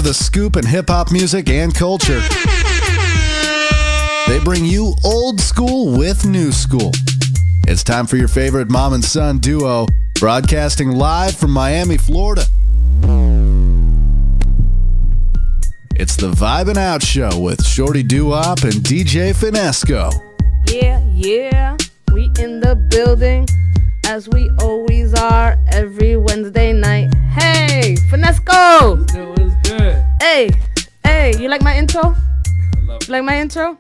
have the scoop in hip-hop music and culture. They bring you old school with new school. It's time for your favorite mom and son duo, broadcasting live from Miami, Florida. It's the Vibin' Out Show with Shorty Doo-Wop and DJ Finesco. Yeah, we in the building, as we always are every Wednesday night. Hey, Finesco! What is good? Hey, you like my intro? I love it. You like my intro?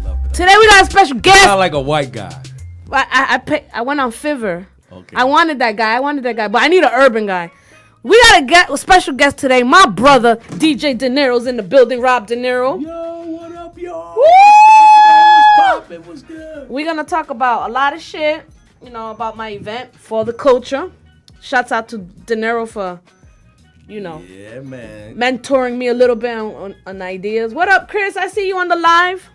I love it. Today we got a special guest. Sound like a white guy. I went on Fiverr. Okay. I wanted that guy, but I need an urban guy. We got a special guest today. My brother, DJ Dinero's in the building. Rob Dinero. Yo, what up, y'all? Woo! It was good. We're going to talk about a lot of shit, about my event for the culture. Shouts out to Dinero for, Yeah, man. mentoring me a little bit on ideas. What up, Chris? I see you on the live.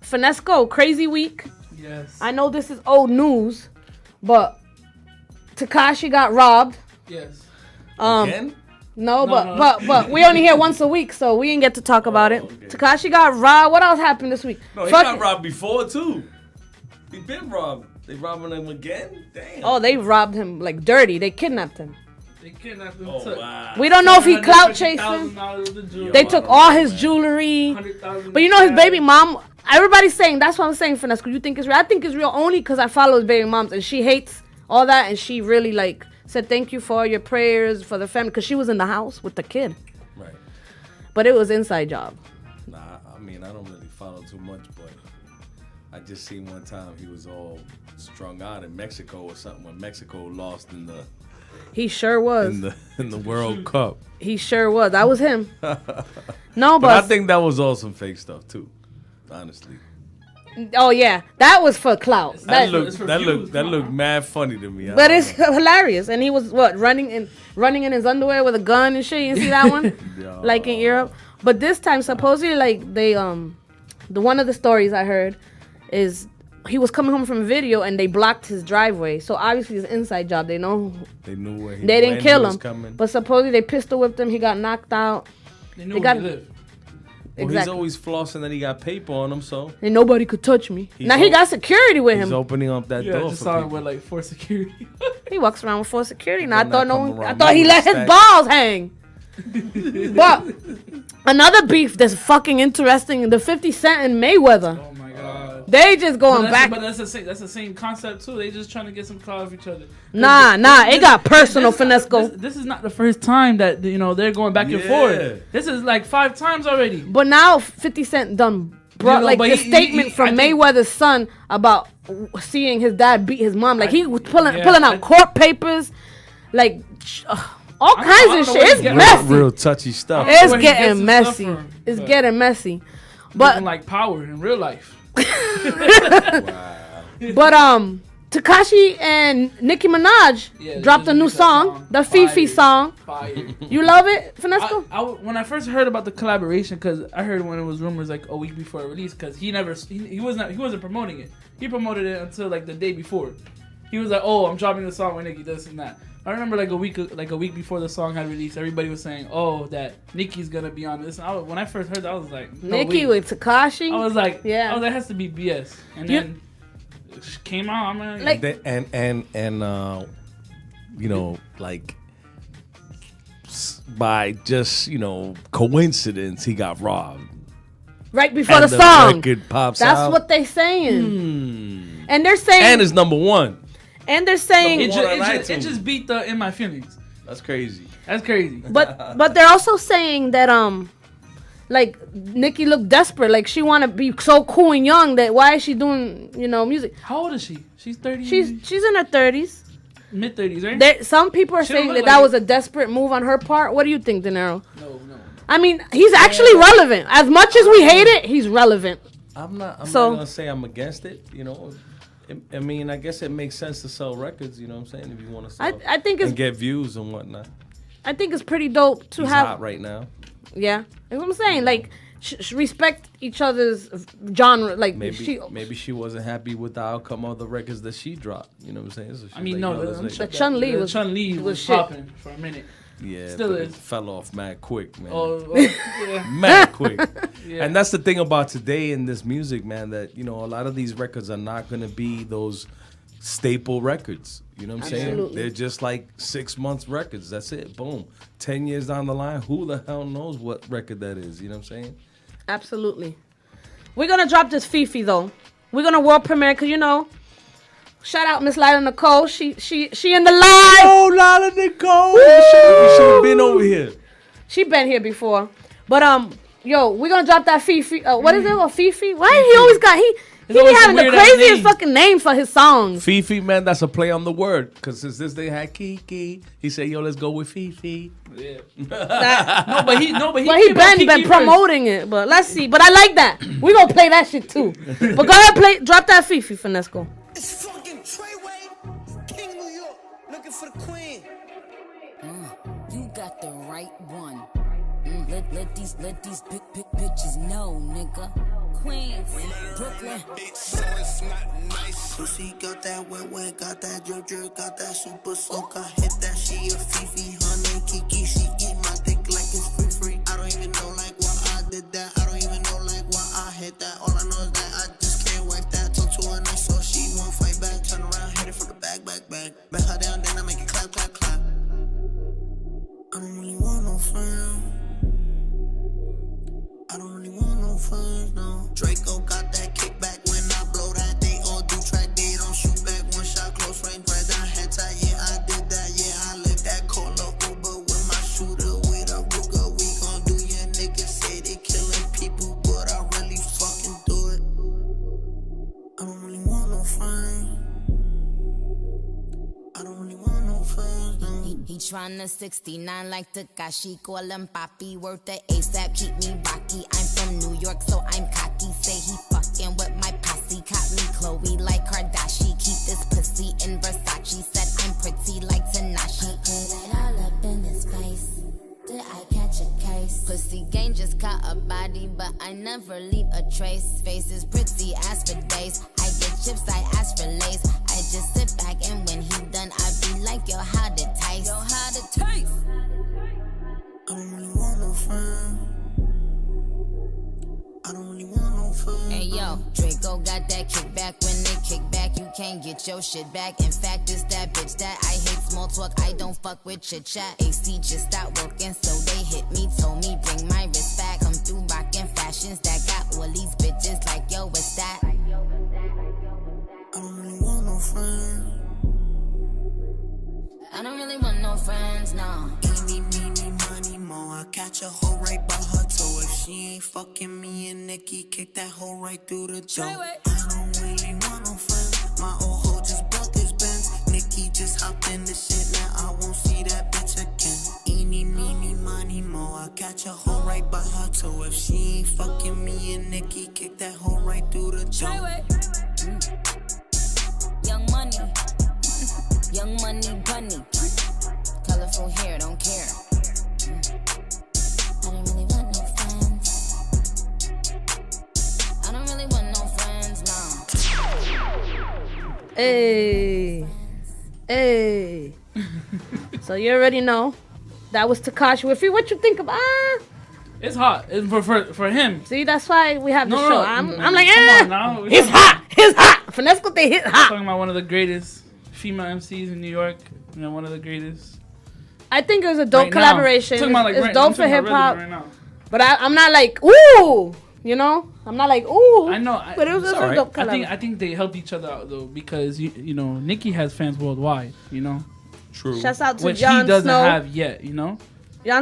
Finesco, crazy week. Yes. I know this is old news, but Tekashi got robbed. Yes. Again? No, No. but we only here once a week, so we didn't get to talk about it. Okay. Tekashi got robbed. What else happened this week? No, he got robbed before, too. He been robbed. They robbing him again? Damn. Oh, they robbed him like dirty. They kidnapped him. They kidnapped him. Oh, wow. We don't know if he clout chasing. They took all his jewelry. But his baby mom, everybody's saying, that's what I'm saying, Finesco. You think it's real? I think it's real only because I follow his baby moms, and she hates all that, and she really, said thank you for your prayers for the family, because she was in the house with the kid. Right. But it was inside job. Nah, I mean, I don't really follow too much, but I just seen one time he was all strung out in Mexico or something when Mexico lost in the He sure was. in the World Cup. He sure was. That was him. No, But I but think that was all some fake stuff too, honestly. oh yeah, that was for clout. That That- looked mad funny to me. but it's hilarious. And he was running in his underwear with a gun and shit. You see that one? Yo. Like in Europe. But this time, supposedly, they the one of the stories I heard is he was coming home from a video and they blocked his driveway. So obviously it's an inside job. They know They knew where he they didn't when kill he was him. coming. But supposedly they pistol whipped him. He got knocked out. They knew They where got- he lived. Well, he's Exactly. always flossing that he got paper on him, so And nobody could touch me. He's Now he op- got security with he's him. opening up that Yeah, I door just for saw him people. with for security. He walks around with full security. Now I Better thought not come I around thought me he with let a his stack. balls hang. But another beef that's fucking interesting: the 50 Cent and Mayweather. Oh my god. They just going back. But that's the same concept too. They just trying to get some clout of each other. Nah, it got personal, Finesco. This is not the first time that they're going back and Yeah. forth. This is like 5 times already. But now 50 Cent done brought but the statement from I think- Mayweather's son about seeing his dad beat his mom. Like he was pulling I- out court papers, like all I kinds don't of know shit. where It's he's getting- messy. real touchy stuff. It's where he gets getting his messy. stuff from, It's but- getting messy. Looking But like power in real life. But Tekashi and Nicki Minaj Yeah, dropped they a new just that song, the Fifi Fire. song. Fire. You love it, Finesco? When I first heard about the collaboration, because I heard when it was rumors like a week before it released, because he wasn't promoting it. He promoted it until like the day before. He was like, "Oh, I'm dropping the song with Nicki, this and that." I remember like a week before the song had released, everybody was saying, "Oh, that Nicki's gonna be on this." And when I first heard that, I was like, no Nicki way. with Tekashi. I was like, Yeah. "Oh, that has to be BS." And You- then it came out. I'm Like- like, And like by just coincidence he got robbed right before and the song. record pops That's out. what they saying. And they're saying And it's number one. they're saying it Number one on just iTunes. beat the In My Feelings. That's crazy. That's crazy. but they're also saying that like Nicki looked desperate, like she want to be so cool and young that why is she doing music? How old is she? She's 30. She's in her 30s. mid 30s, right? Some people are She don't saying look that like was a desperate move on her part. What do you think, Dinero? No. I mean, he's actually relevant. As much as we hate it, he's relevant. I'm not So- gonna say I'm against it. I mean, I guess it makes sense to sell records. You know what I'm saying? If you want to sell, I think it's and get views and whatnot. I think it's pretty dope to He's have. hot right now. Yeah, that's what I'm saying. Like, respect each other's genre. Like, Maybe she wasn't happy with the outcome of the records that she dropped. You know what I'm saying? So I mean, no, let's The Chun-Li was Chun-Li was shit. popping for a minute. Yeah, Still but is. it fell off mad quick, man. Yeah. Mad quick. Yeah. And that's the thing about today in this music, man, that, a lot of these records are not going to be those staple records. You know what I'm saying? Absolutely. They're just like 6 months records. That's it. Boom. 10 years down the line, who the hell knows what record that is? You know what I'm saying? Absolutely. We're going to drop this Fifi, though. We're going to world premiere, because, shout out Miss Lila Nicole. She in the live. Oh, Lila Nicole. We should have been over here. She been here before. But, yo, we're going to drop that Fifi. What is it? Or Fifi? Why he always got... He be always having a the weird-ass craziest name. fucking names for his songs. Fifi, man, that's a play on the word. Because since this day had Kiki, he said, yo, let's go with Fifi. Yeah. That, But he but he came out been Kiki promoting it. But let's see. But I like that. We gonna play that shit too. But go ahead, drop that Fifi, Finesco. It's fucking Treyway, King New York, looking for the queen. You got the right one. Let these big bitches know, nigga. Queens, Brooklyn. Bitch, so it's not nice. Pussy got that wet, got that drip, got that super soak. I hit that, she a Fifi, honey, Kiki. She eat my dick like it's free. I don't even know like why I did that. I don't even know like why I hit that. All I know is that I just can't wipe that. Talk to her nice, so she won't fight back. Turn around, hit it from the back. Bet her down, then I make it clap. I don't really want no friend. I don't really want no friends, no. Draco got that kickback when I blow that. They all do track, they don't shoot back. One shot, close range, right down head tie. Yeah, I did that, yeah, I lived that. Call a Uber with my shooter, with a Ruger. We gon' do your niggas say they killing people, but I really fucking do it. I don't really want no friends. I don't really want no friends, no. He tryna 69 like Takashi, call him Papi, worth the ASAP, keep me rocky. I'm from New York, so I'm cocky. Say he fucking with my posse, caught me Chloe like Kardashian. Keep this pussy in Versace, said I'm pretty like Tanashi. Put it all up in his face. Did I catch a case? Pussy gang just caught a body, but I never leave a trace. Face is pretty as for days. I get chips, I ask for lace. I just sit back and when he done, I be like, yo, how to taste? Yo, how to taste? I don't really want no friends. I don't really want no friends. Hey yo, Draco got that kickback. When they kick back, you can't get your shit back. In fact, it's that bitch that I hate small talk. I don't fuck with chit chat. AC just stopped working, so they hit me, told me bring my wrist back. Come through rockin' fashions that got all these bitches like yo, what's that? I don't really want no friends. I don't really want no friends, no. Eeny, meeny, money, mo. I catch a hoe right by her toe. If she ain't fucking me and Nikki, kick that hoe right through the door. I don't really want no friends. My old hoe just bought this Benz. Nikki just hopped in the shit. Now I won't see that bitch again. Eeny, meeny, money, mo. I catch a hoe right by her toe. If she ain't fucking me and Nikki, kick that hoe right through the door. Young money. Young money bunny. Colorful hair, don't care. I don't really want no friends. I don't really want no friends, no. Hey. So you already know. That was Tekashi Wiffy. What you think of? It's hot. It's for him. See, that's why we have the No, show. no, I'm like, come on now. It's hot. It's hot. Finesco, they hit hot. Talking about one of the greatest female MCs in New York. One of the greatest. I think it was a dope Right collaboration. Talking about, like, It's right, dope I'm for talking hip about hop. right now. But I'm not like, ooh, I'm not like, ooh. I know. But it was a dope collab. I think they help each other out though because you know Nicki has fans worldwide. True. Shouts out to Which Jon he doesn't Snow. have yet. Jon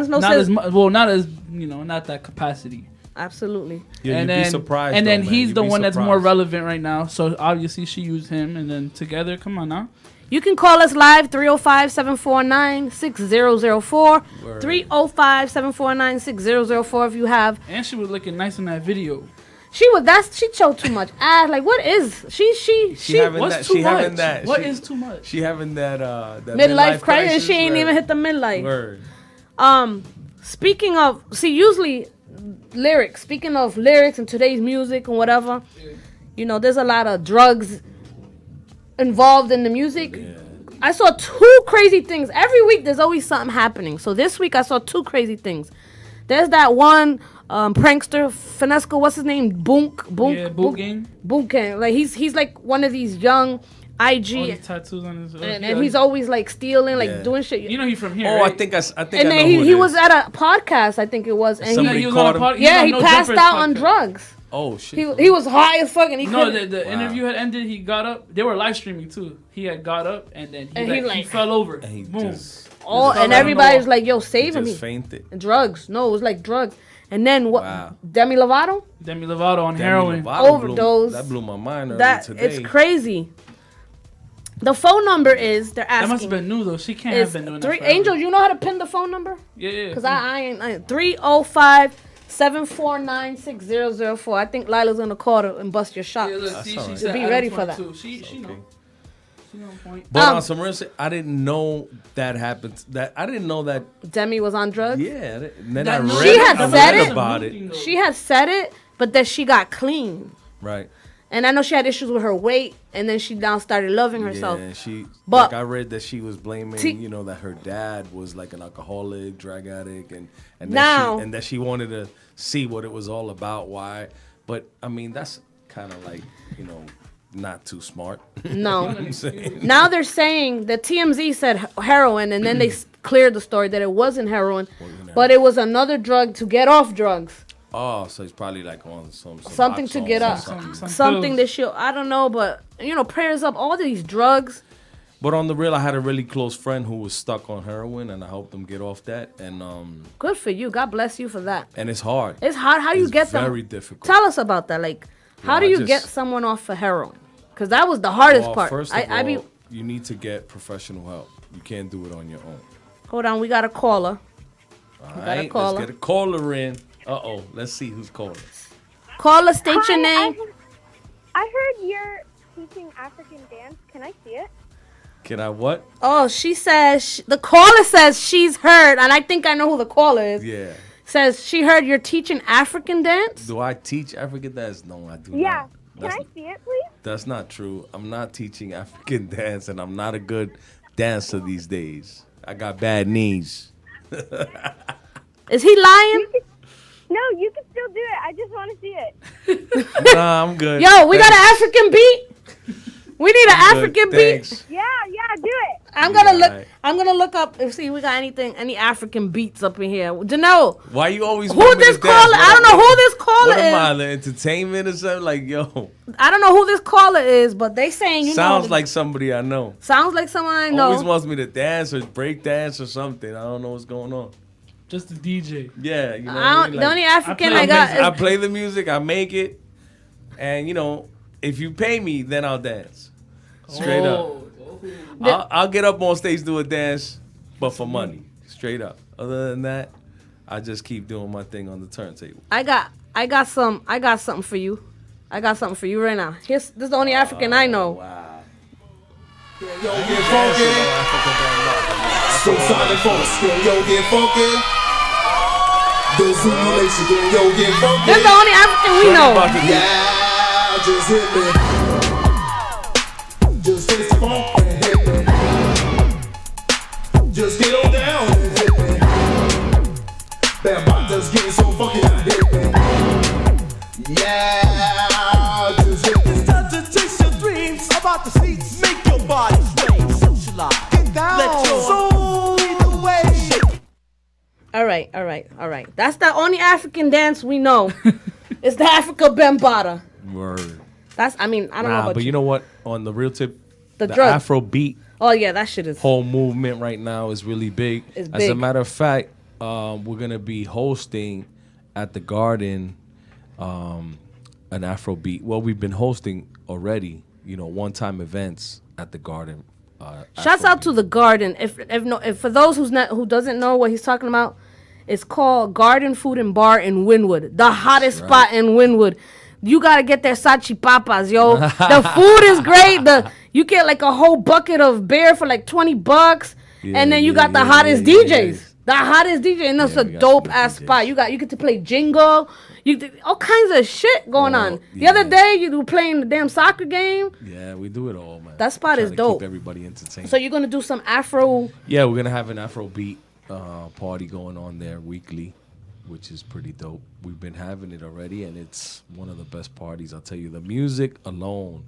Snow Not says, as much. Well, not as not that capacity. absolutely. Yeah, and you'd then, be surprised. and then though, man. he's You'd the be one that's more surprised. relevant right now. So obviously she used him, and then together, come on now. You can call us live 305-749-6004. 305-749-6004 if you have. And she was looking nice in that video. She showed too much ass. Like, what is she? having What's that- too she much? having that- What she- is too much? She having that Midlife crisis. She ain't even hit the midlife. Word. Speaking of, usually lyrics. Speaking of lyrics and today's music and whatever, there's a lot of drugs involved in the music. I saw 2 crazy things. Every week there's always something happening. So this week I saw 2 crazy things. There's that one prankster, Finesco, what's his name? Boonk Gang. Boonk Gang. Like he's like one of these young IG, All these tattoos on his. and he's always like stealing, like doing shit. You know he's from here. Oh, right? I think And I then know who he it was is. at a podcast, I think it was, and Somebody he was caught on a him? he No passed Jumpers out on podcast. drugs. Oh shit. He was high as fuck, and he No, couldn't. the interview had ended. He got up. They were live streaming too. He had got up and then he fell over. And he Boom. just and everybody was like, "Yo, saving me." fainted. Drugs. No, it was like drugs. And then what? Wow. Demi Lovato Demi Lovato on heroin. overdose. That blew my mind earlier That today. it's crazy. The phone number is they're asking. That must have been new though. She can't is have been doing three that. forever. Angel. You know how to pin the phone number? Yeah. Cause I ain't 305-749-6004. I think Lila's gonna call to and bust your shot. Yeah, look, see, she alright. said Be I ready just for want that. to. She know. She on point. But Um, on some real shit, I didn't know that happened. I didn't know that. Demi was on drugs. Yeah. And then That- I no, read, She had I said read it. about it. She had said it, but then she got clean. Right. And I know she had issues with her weight, and then she now started loving herself. Yeah, she. But- Like I read that she was blaming, See- that her dad was like an alcoholic, drug addict, and Now- that she wanted to see what it was all about. Why? But I mean, that's kind of like not too smart. No. I'm saying. Now they're saying that TMZ said heroin, and then they cleared the story that it wasn't heroin, but it was another drug to get off drugs. Oh, so it's probably like on some Something to Oxy get or up. something. Something pills. that she'll, I don't know, but, prayers up. All these drugs. But on the real, I had a really close friend who was stuck on heroin, and I helped them get off that. And Good for you. God bless you for that. and it's hard. It's hard. How do you It's get them? very difficult. Tell us about that. Like, how Well, do I you just- get someone off of heroin? Because that was the hardest Well, part. first of I all, be, you need to get professional help. You can't do it on your own. hold on. We got a caller. All got a right, caller. let's get a caller in. Uh-oh, let's see who's calling. Caller, state your Hi, name. I heard you're teaching African dance. Can I see it? Can I what? Oh, she says, the caller says she's heard, and I think I know who the caller is. Yeah. Says she heard you're teaching African dance. Do I teach African dance? No, I do Yeah. not. Can That's, I see it, please? that's not true. I'm not teaching African dance, and I'm not a good dancer these days. I got bad knees. Is he lying? No, you can still do it. I just want to see it. Nah, I'm good. Yo, we got an Thanks. African beat. We need an I'm good. African beat. Thanks. Yeah, do it. I'm gonna Yeah, look. right. I'm gonna look up and see if we got any African beats up in here. Janelle, Why you always who want me to this dance? caller? What I don't know who this What caller am I, is. the entertainment or something? Like, yo, I don't know who this caller is, but they saying sounds like somebody I know. sounds like someone I know. Always wants me to dance or break dance or something. I don't know what's going on. Just the DJ. Yeah, you know what I I don't, mean? the only African play I got I is play the music, I make it, and if you pay me, then I'll dance. Straight up. I'll get up on stage, do a dance, but for money. Straight up. Other than that, I just keep doing my thing on the turntable. I got something for you. I got something for you right now. This is the only African I know. Wow. Yo, get funky. So solid folks, yo, get funky. The Zulu Nation, yo, get funky. This is the only African we know. Yeah, just hit me. Just taste the funk and hit me. Just get on down and hit me. That bot just getting so funky and hit me. Yeah, just hit me. It's time to chase your dreams about the seats. Make your body sway, socialize. Get down. Let your soul lead the way. All right. That's the only African dance we know. It's the Africa Bambata. Word. I don't know about but you know what? On the real tip, The the drug. Afro beat Oh yeah, that shit is. whole movement right now is really big. It's As a big. matter of fact, we're gonna be hosting at the Garden an Afro beat. Well, we've been hosting already. One-time events at the Garden. Shouts out to the Garden. If for those who doesn't know what he's talking about, it's called Garden Food and Bar in Wynwood, the hottest spot in Wynwood. You gotta get their salchipapas, yo. The food is great. You get like a whole bucket of beer for like $20, and then you got the hottest DJs. The hottest DJ, and it's a dope ass spot. You get to play jingle. All kinds of shit going on. The other day you were playing the damn soccer game. Yeah, we do it all, man. That spot is dope. Keep everybody entertained. So you're gonna do some Afro? Yeah, we're gonna have an Afro beat party going on there weekly, which is pretty dope. We've been having it already, and it's one of the best parties. I'll tell you, the music alone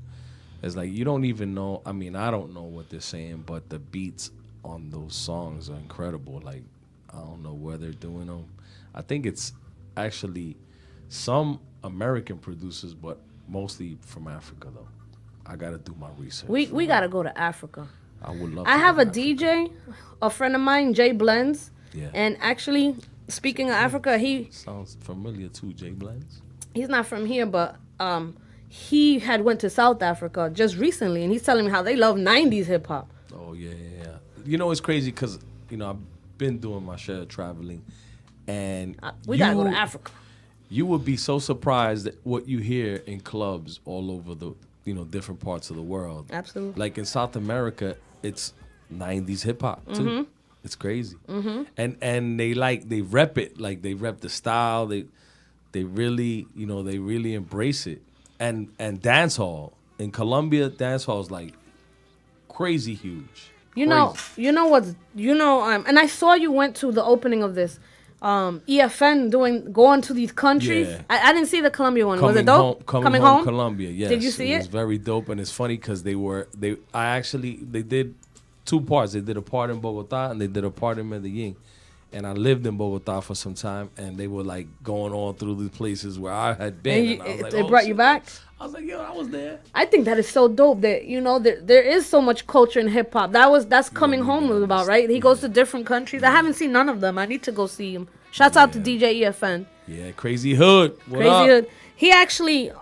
is like you don't even know. I mean, I don't know what they're saying, but the beats on those songs are incredible. Like, I don't know where they're doing them. I think it's actually some American producers, but mostly from Africa, though. I got to do my research. We got to go to Africa. I would love I to have a Africa. DJ, a friend of mine, Jay Blends. Yeah. And actually, speaking of Africa, he... Sounds familiar, too, Jay Blends. He's not from here, but he had went to South Africa just recently, and he's telling me how they love 90s hip-hop. Oh, yeah. You know, it's crazy because, I've been doing my share of traveling, and we got to go to Africa. You would be so surprised at what you hear in clubs all over the, different parts of the world. Absolutely. Like in South America, it's 90s hip hop too. Mm-hmm. It's crazy. Mm-hmm. And they rep it. Like they rep the style. They really, they really embrace it. And dance hall in Colombia, dance hall is like crazy huge. And I saw you went to the opening of this. EFN going to these countries. Yeah. I didn't see the Colombia one. Was it dope? Coming home, Colombia. Yes. Did you see it? It was very dope, and it's funny because they did 2 parts. They did a part in Bogota and they did a part in Medellin. And I lived in Bogota for some time, and they were like going all through the places where I had been. And I was like, they brought you back? I was like, yo, I was there. I think that is so dope that there is so much culture in hip hop. That's Coming Home was about, right? He goes to different countries. I haven't seen none of them. I need to go see him. Shouts out to DJ EFN. Yeah, Crazy Hood. What Crazy up? Hood. He actually,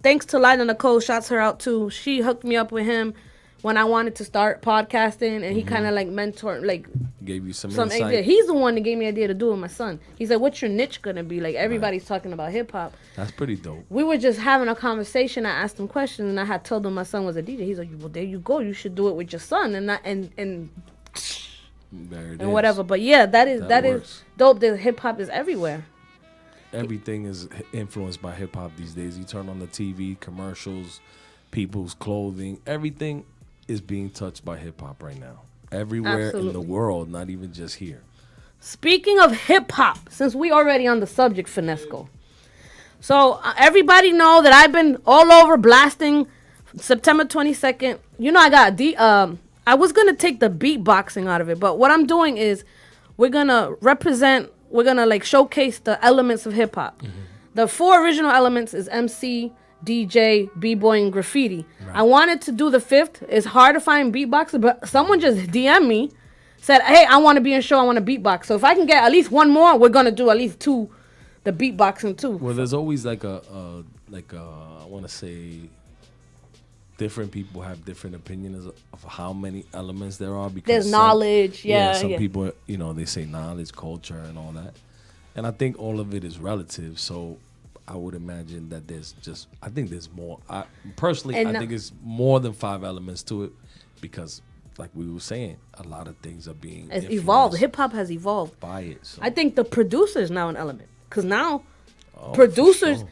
thanks to Lila Nicole, shouts her out too. She hooked me up with him when I wanted to start podcasting, and he kind of like mentored, like gave you some idea. insight. He's the one that gave me the idea to do it with my son. He said, "What's your niche gonna be?" Like everybody's talking about hip hop. That's pretty dope. We were just having a conversation. I asked him questions, and I had told him my son was a DJ. He's like, "Well, there you go. You should do it with your son," and whatever. But yeah, that is dope. That hip hop is everywhere. Everything is influenced by hip hop these days. You turn on the TV, commercials, people's clothing, everything is being touched by hip hop right now. Everywhere in the world, not even just here. Speaking of hip hop, since we already on the subject, Finesco. So everybody know that I've been all over blasting September 22nd. I got I was gonna take the beatboxing out of it, but what I'm doing is we're gonna like showcase the elements of hip hop. Mm-hmm. The 4 original elements is MC, DJ, b-boy, and graffiti. Right. I wanted to do the 5th. It's hard to find beatboxers, but someone just DM'd me, said, "Hey, I want to be in show. I want to beatbox." So if I can get at least 1 more, we're gonna do at least 2, the beatboxing too. Well, there's always I want to say, different people have different opinions of how many elements there are. Because there's knowledge, some people, they say knowledge, culture, and all that. And I think all of it is relative. So I would imagine that I think there's more. I think it's more than 5 elements to it because, like we were saying, a lot of things are being evolved. Hip hop has evolved by it. So. I think the producer is now an element because now producers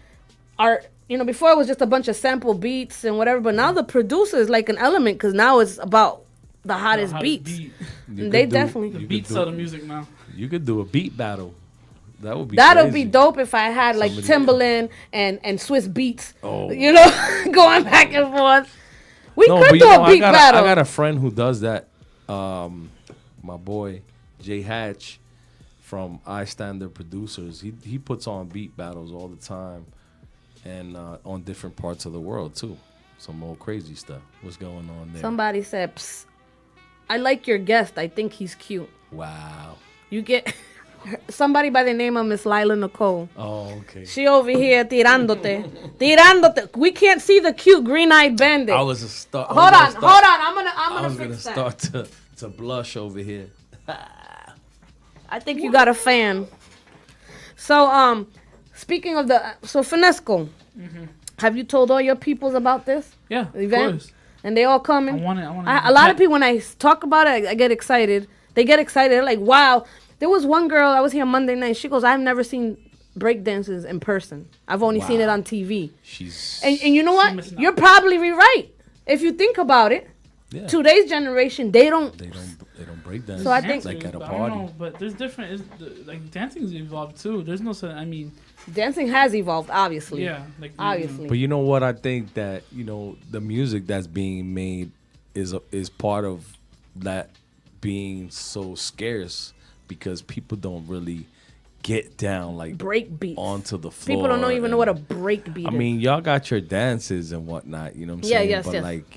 are. Before it was just a bunch of sample beats and whatever, but now the producer is like an element because now it's about the hottest beats. The beats are the music now. You could do a beat battle. That'll be dope if I had like Timbaland and Swiss Beats, going back and forth. We could do a beat battle. I got a friend who does that. My boy Jay Hatch from I Standard Producers. He puts on beat battles all the time, and on different parts of the world too. Some old crazy stuff. What's going on there? Somebody said, "Psst, I like your guest. I think he's cute." Wow. You get. Somebody by the name of Miss Lila Nicole. Oh, okay. She over here tirándote. We can't see the cute green-eyed bandit. I was a start. Hold on. I'm gonna start to blush over here. I think you got a fan. So, speaking of Finesco, have you told all your peoples about this? Yeah, event? Of course. And they all coming? I want it. A lot of people, when I talk about it, I get excited. They get excited. They're like, wow. There was one girl I was here Monday night. She goes, I've never seen break dances in person. I've only seen it on TV. And you know what? You're probably right. If you think about it, today's generation, they don't break dance. So I think like at a party. I don't know, but there's different. Like dancing's evolved too. There's no. I mean, dancing has evolved, obviously. Yeah, like obviously. But you know what? I think that the music that's being made is part of that being so scarce because people don't really get down like break beats onto the floor. People don't even know what a break beat is. I mean, y'all got your dances and whatnot, you know what I'm saying? But like,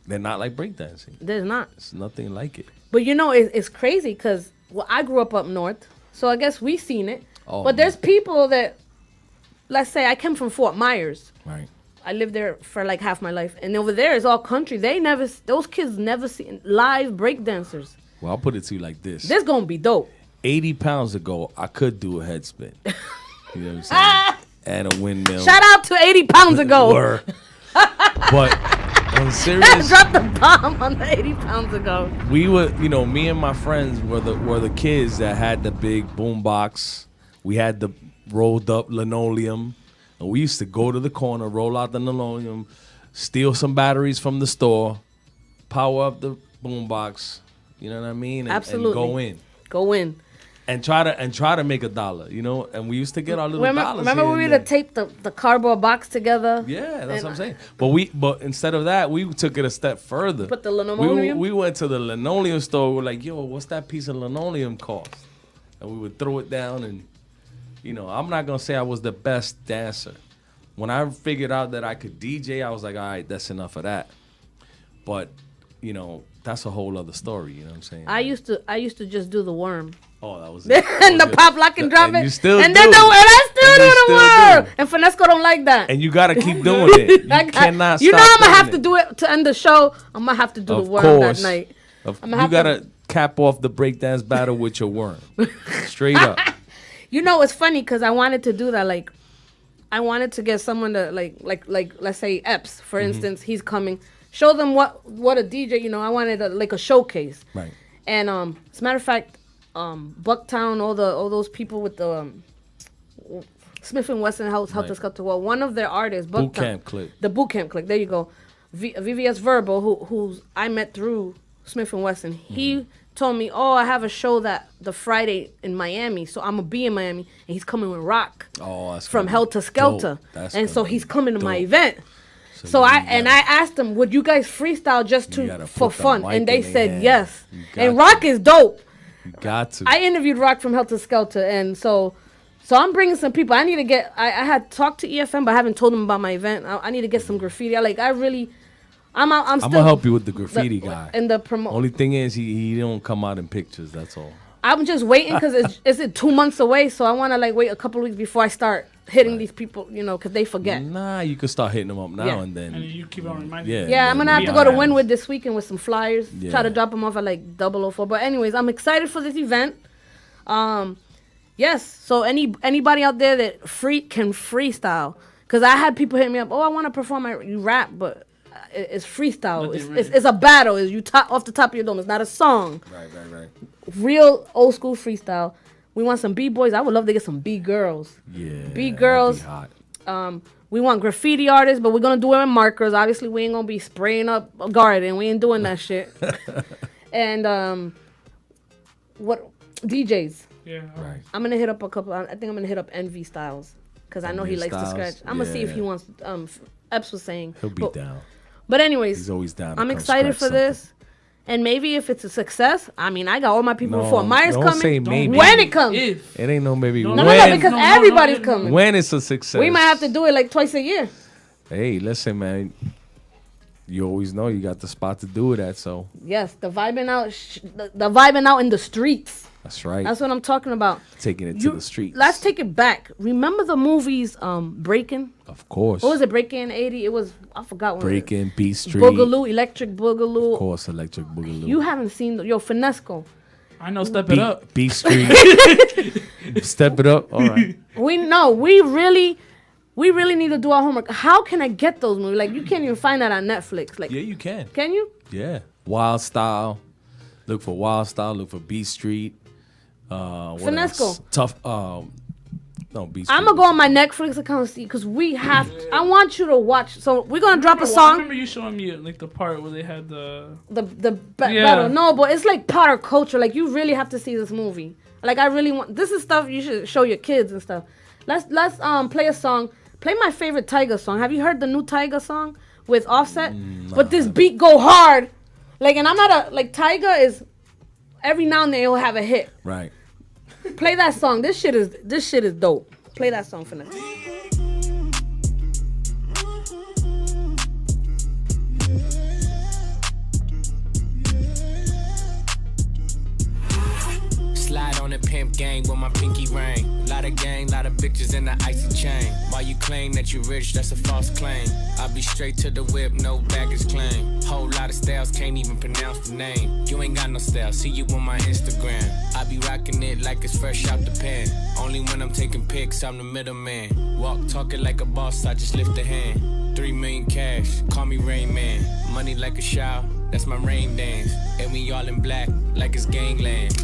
they're not like breakdancing. There's not. It's nothing like it. But it's crazy because I grew up north, so I guess we seen it. Oh, but there's people that, let's say I came from Fort Myers. Right. I lived there for like half my life, and over there is all country. Those kids never seen live breakdancers. Well, I'll put it to you like this. This gonna be dope. 80 pounds ago, I could do a head spin. You know what I'm saying? And a windmill. Shout out to 80 pounds ago. But on serious, drop the bomb on the 80 pounds ago. We were, me and my friends were the kids that had the big boom box. We had the rolled up linoleum. And we used to go to the corner, roll out the linoleum, steal some batteries from the store, power up the boom box. You know what I mean? Absolutely. And go in. And try to make $1, and we used to get our little dollars. Remember we would tape the cardboard box together? Yeah, that's what I'm saying. But instead of that, we took it a step further. Put the linoleum? We went to the linoleum store. We're like, yo, what's that piece of linoleum cost? And we would throw it down and, I'm not going to say I was the best dancer. When I figured out that I could DJ, I was like, all right, that's enough of that. But, that's a whole other story, you know what I'm saying? I used to just do the worm. Oh, that was it. And the pop lock and drop it. You still and do. then I still do the worm. And Finesco don't like that. And you gotta keep doing it. You cannot stop. You know I'm gonna have to do it to end the show. I'm gonna have to do the worm that night. You gotta cap off the breakdance battle with your worm. Straight up. It's funny because I wanted to do that. Like, I wanted to get someone to like let's say Epps, for instance, he's coming. Show them what a DJ. I wanted a showcase. Right. And as a matter of fact, Bucktown, all those people with the Smith and Wesson Helter Skelter. Well, one of their artists, Bucktown, the Boot Camp Click. There you go. VVS Verbal, who's I met through Smith and Wesson. He told me, "Oh, I have a show the Friday in Miami, so I'm gonna be in Miami, and he's coming with Rock from Helter Skelter, and so he's coming to my event." So I asked them, "Would you guys freestyle just for fun?" And they said yes. And Rock is dope. You got to. I interviewed Rock from Helter Skelter, and so I'm bringing some people. I need to get. I had talked to EFM, but I haven't told them about my event. I need to get some graffiti. I'm gonna help you with the graffiti guy. And the promote. Only thing is, he don't come out in pictures. That's all. I'm just waiting because it's 2 months away, so I want to wait a couple of weeks before I start hitting these people, because they forget. Nah, you can start hitting them up now and then. And you keep on reminding. Yeah, I'm gonna have to go to Wynwood this weekend with some flyers. Try to drop them off at 004. But anyways, I'm excited for this event. Yes. So anybody out there that can freestyle, because I had people hit me up. Oh, I want to perform. You rap, but it's freestyle. It's a battle. You off the top of your dome. It's not a song. Right. Real old school freestyle. We want some B-boys. I would love to get some B-girls. Yeah. B-girls. We want graffiti artists, but we're going to do it with markers. Obviously, we ain't going to be spraying up a garden. We ain't doing that shit. And what DJs? Yeah. Right. I'm going to hit up a couple. I think I'm going to hit up Envy Styles because I know he likes to scratch. I'm going to see if he wants. Epps was saying. He'll be down. But anyways, he's always down. I'm excited for this. And maybe if it's a success, I got all my people before Myers don't coming. Say maybe. When it comes. It ain't no maybe. No, because everybody's coming. When it's a success. We might have to do it twice a year. Hey, listen, man. You always know you got the spot to do it at, so. Yes, the vibing out in the streets. That's right. That's what I'm talking about. Taking it to the streets. Let's take it back. Remember the movies Breakin'? Of course. What was it, Breakin' 80? It was, I forgot what Breakin', Beat Street. Boogaloo, Electric Boogaloo. Of course, Electric Boogaloo. You haven't seen, Finesco. I know, Step It Up. Beat Street. Step It Up, all right. We really need to do our homework. How can I get those movies? You can't even find that on Netflix. Yeah, you can. Can you? Yeah. Wild Style. Look for Wild Style. Look for Beat Street. What Finesco. else? Tough. No, Beat Street. I'm gonna go on my Netflix account see because we have. I want you to watch. So we're gonna drop a I song. remember you showing me like the part where they had the Yeah. Battle. No, but it's like Potter culture. Like you really have to see this movie. Like I really want. This is stuff you should show your kids and stuff. Let's play a song. Play my favorite Tyga song. Have you heard the new Tyga song with Offset? But this beat go hard. Like, and I'm not a like Tyga is. Every now and then he'll have a hit. Right. Play that song. This shit is dope. Play that song for now. Slide on the pimp gang with my pinky ring. Lot of gang, lot of bitches in the icy chain. While you claim that you rich, that's a false claim. I'll be straight to the whip, no baggage claim. Whole lot of styles, can't even pronounce the name. You ain't got no style, see you on my Instagram. I be rocking it like it's fresh out the pen. Only when I'm taking pics, I'm the middleman. Walk talking like a boss, I just lift a hand. 3 million cash, call me Rain Man. Money like a shower, that's my rain dance. And we all in black, like it's gangland.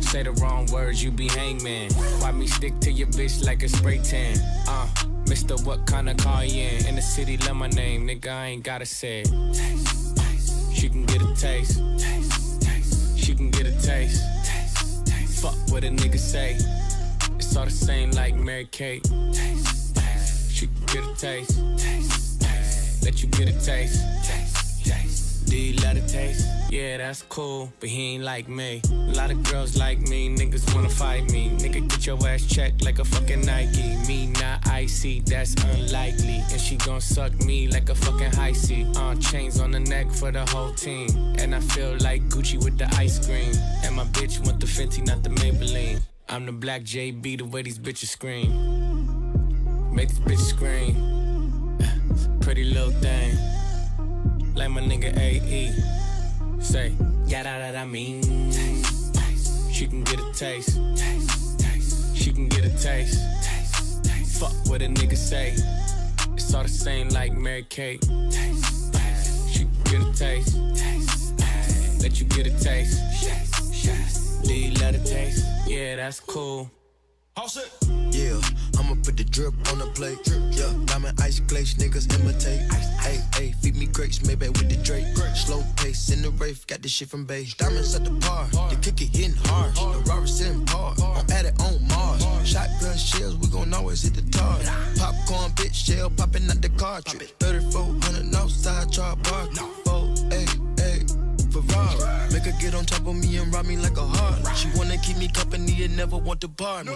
Say the wrong words, you be hangman. Why me stick to your bitch like a spray tan? Mister, what kind of car you in the city, love my name, nigga, I ain't gotta say it. Taste, taste. She can get a taste. Taste, taste. She can get a taste. Taste, taste. Fuck what a nigga say. It's all the same like Mary Kate. Taste, taste. She can get a taste. Taste, taste. Let you get a taste. Taste, taste. Do you love the taste? Yeah, that's cool, but he ain't like me. A lot of girls like me, niggas wanna fight me. Nigga, get your ass checked like a fucking Nike. Me not icy, that's unlikely. And she gon' suck me like a fucking high C. Chains on the neck for the whole team. And I feel like Gucci with the ice cream. And my bitch want the Fenty, not the Maybelline. I'm the black JB, the way these bitches scream. Make these bitches scream. Pretty little thing. Like my nigga AE. Say, yeah, that I mean. Taste, taste. She can get a taste. Taste, taste. She can get a taste. Taste, taste. Fuck what a nigga say. It's all the same like Mary Kate. Taste, taste. She can get a taste. Taste, taste. Let you get a taste. Do you love the taste? Yeah, that's cool. Yeah, I'ma put the drip on the plate. Yeah, diamond ice glaze, niggas imitate. Hey, hey, feed me grapes, maybe with the Drake. Slow pace in the rave, got this shit from base. Diamonds at the bar, the cookie hitting hard. The Robert sitting par, on at it on Mars. Shotgun shells, we gon' always hit the tar. Popcorn, bitch, shell popping out the cartridge. 3400 outside, char bar. 488 Ferrari. Make her get on top of me and rob me like a heart. She wanna keep me company and never want to bar me.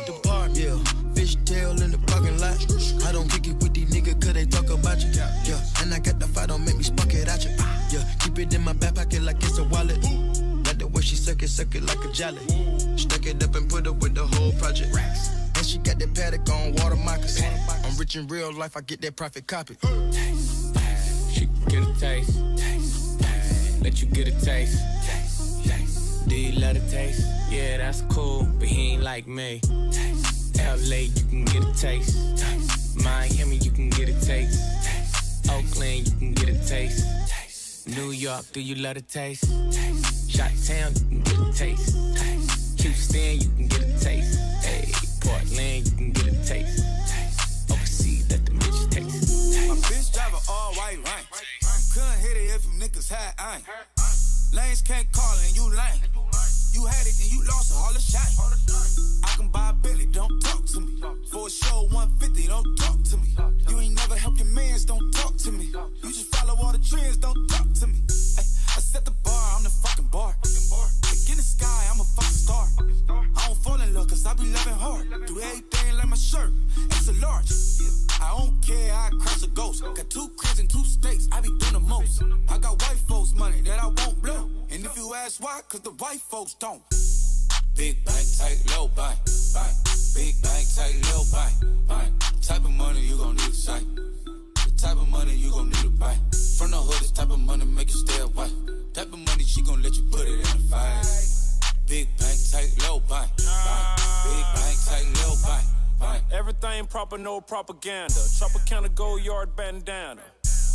Yeah, fishtail in the parking lot. I don't kick it with these niggas cause they talk about you. Yeah, and I got the fight, don't make me spark it at you. Yeah, keep it in my back pocket like it's a wallet. Like the way she suck it like a jelly. Stuck it up and put it with the whole project. And she got that paddock on water moccasins. I'm rich in real life, I get that profit copy. Taste, taste. She can get a taste. Taste, taste. Let you get a taste. Taste, taste. Do you love the taste? Yeah, that's cool, but he ain't like me. Taste. LA, you can get a taste. Taste. Miami, you can get a taste. Taste. Oakland, you can get a taste. Taste. New York, do you love the taste? Taste. Chi-town, you can get a taste. Taste. Houston, you can get a taste. Hey, Portland, you can get a taste. Taste. Overseas, let the bitch taste. My bitch drive an all-white rank. Couldn't hit it if them niggas had aim. Lanes can't call it and you lame. You had it and you lost it, all the shine. I can buy a Billy, don't talk to me. For a show 150, don't talk to me. You ain't never help your mans, don't talk to me. You just follow all the trends, don't talk to me. Ay, I set the bar, I'm the fucking bar. Like in the sky, I'm a fucking star. I don't fall in love cause I be loving hard. Do everything like my shirt, it's a large. I don't care, I cross a ghost. Got 2 cribs in 2 states, I be doing the most. I got white folks money that I won't blow. And if you ask why, cause the white folks don't. Big bank, tight, low bank, bank. Big bank, tight, low bank, bank. Type of money you gon' need a sight. The type of money you gon' need to buy. From the hood, this type of money make you stay away. Type of money she gon' let you put it in the fight. Big bank, tight, low bank, bank. Big bank, tight, low bank, bank. Everything proper, no propaganda. Tropicana gold yard bandana.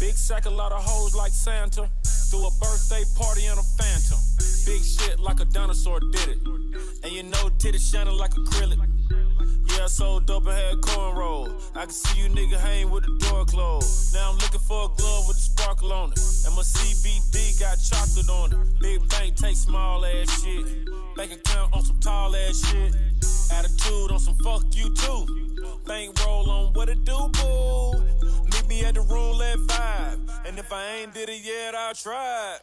Big sack, a lot of hoes like Santa. Threw a birthday party in a phantom. big shit like a dinosaur did it. And you know titties shining like acrylic. Yeah, I sold dope and had cornrow. I can see you nigga hang with the door closed. Now I'm looking for a glove with a sparkle on it. And my CBD got chocolate on it. Big bank take small ass shit. Bank account on some tall ass shit. Attitude on some fuck you too. Bank roll on what it do, boo. Meet me at the roulette vibe. And if I ain't did it yet, I'll try.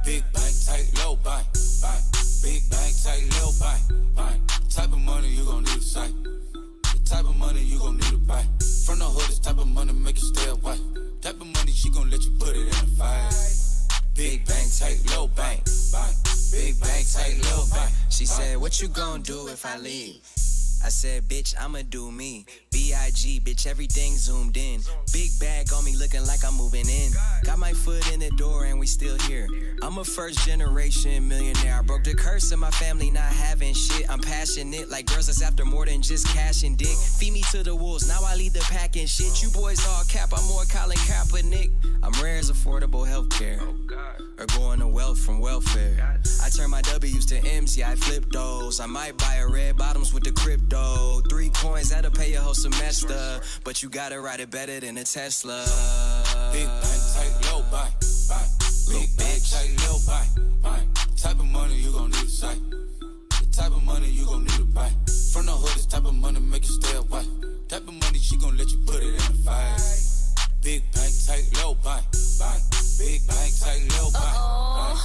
Big bank, tight, low bank, bank. Big bank, tight, low bank, bank. Type of money you gon' need to sight. The type of money you gon' need to buy. From the hood, this type of money make you stay away. Type of money she gon' let you put it in a fight. Big bank, tight, low bank, bank. Big bank, tight, low bank. She said, what you gon' do if I leave? I said, bitch, I'ma do me. B.I.G., bitch, everything zoomed in. Big bag on me looking like I'm moving in. Got my foot in the door and we still here. I'm a first generation millionaire. I broke the curse of my family not having shit. I'm passionate like girls that's after more than just cash and dick. Feed me to the wolves, now I lead the pack and shit. You boys all cap, I'm more Colin Kaepernick. I'm rare as affordable healthcare. Or going to wealth from welfare. I turn my W's to M's, yeah, I flip those. I might buy a red bottoms with the crypto. 3 coins, that'll pay your whole semester. But you gotta ride it better than a Tesla. Big bank, tight, low bank, bank. Big bank, tight, low bank, bank. Type of money you gon' need to sight. The type of money you gon' need to buy. From the hood, this type of money make you stay away. Type of money she gon' let you put it in a fight. Big bank, tight, low bank, bank. Big bank, tight, low bank, bank.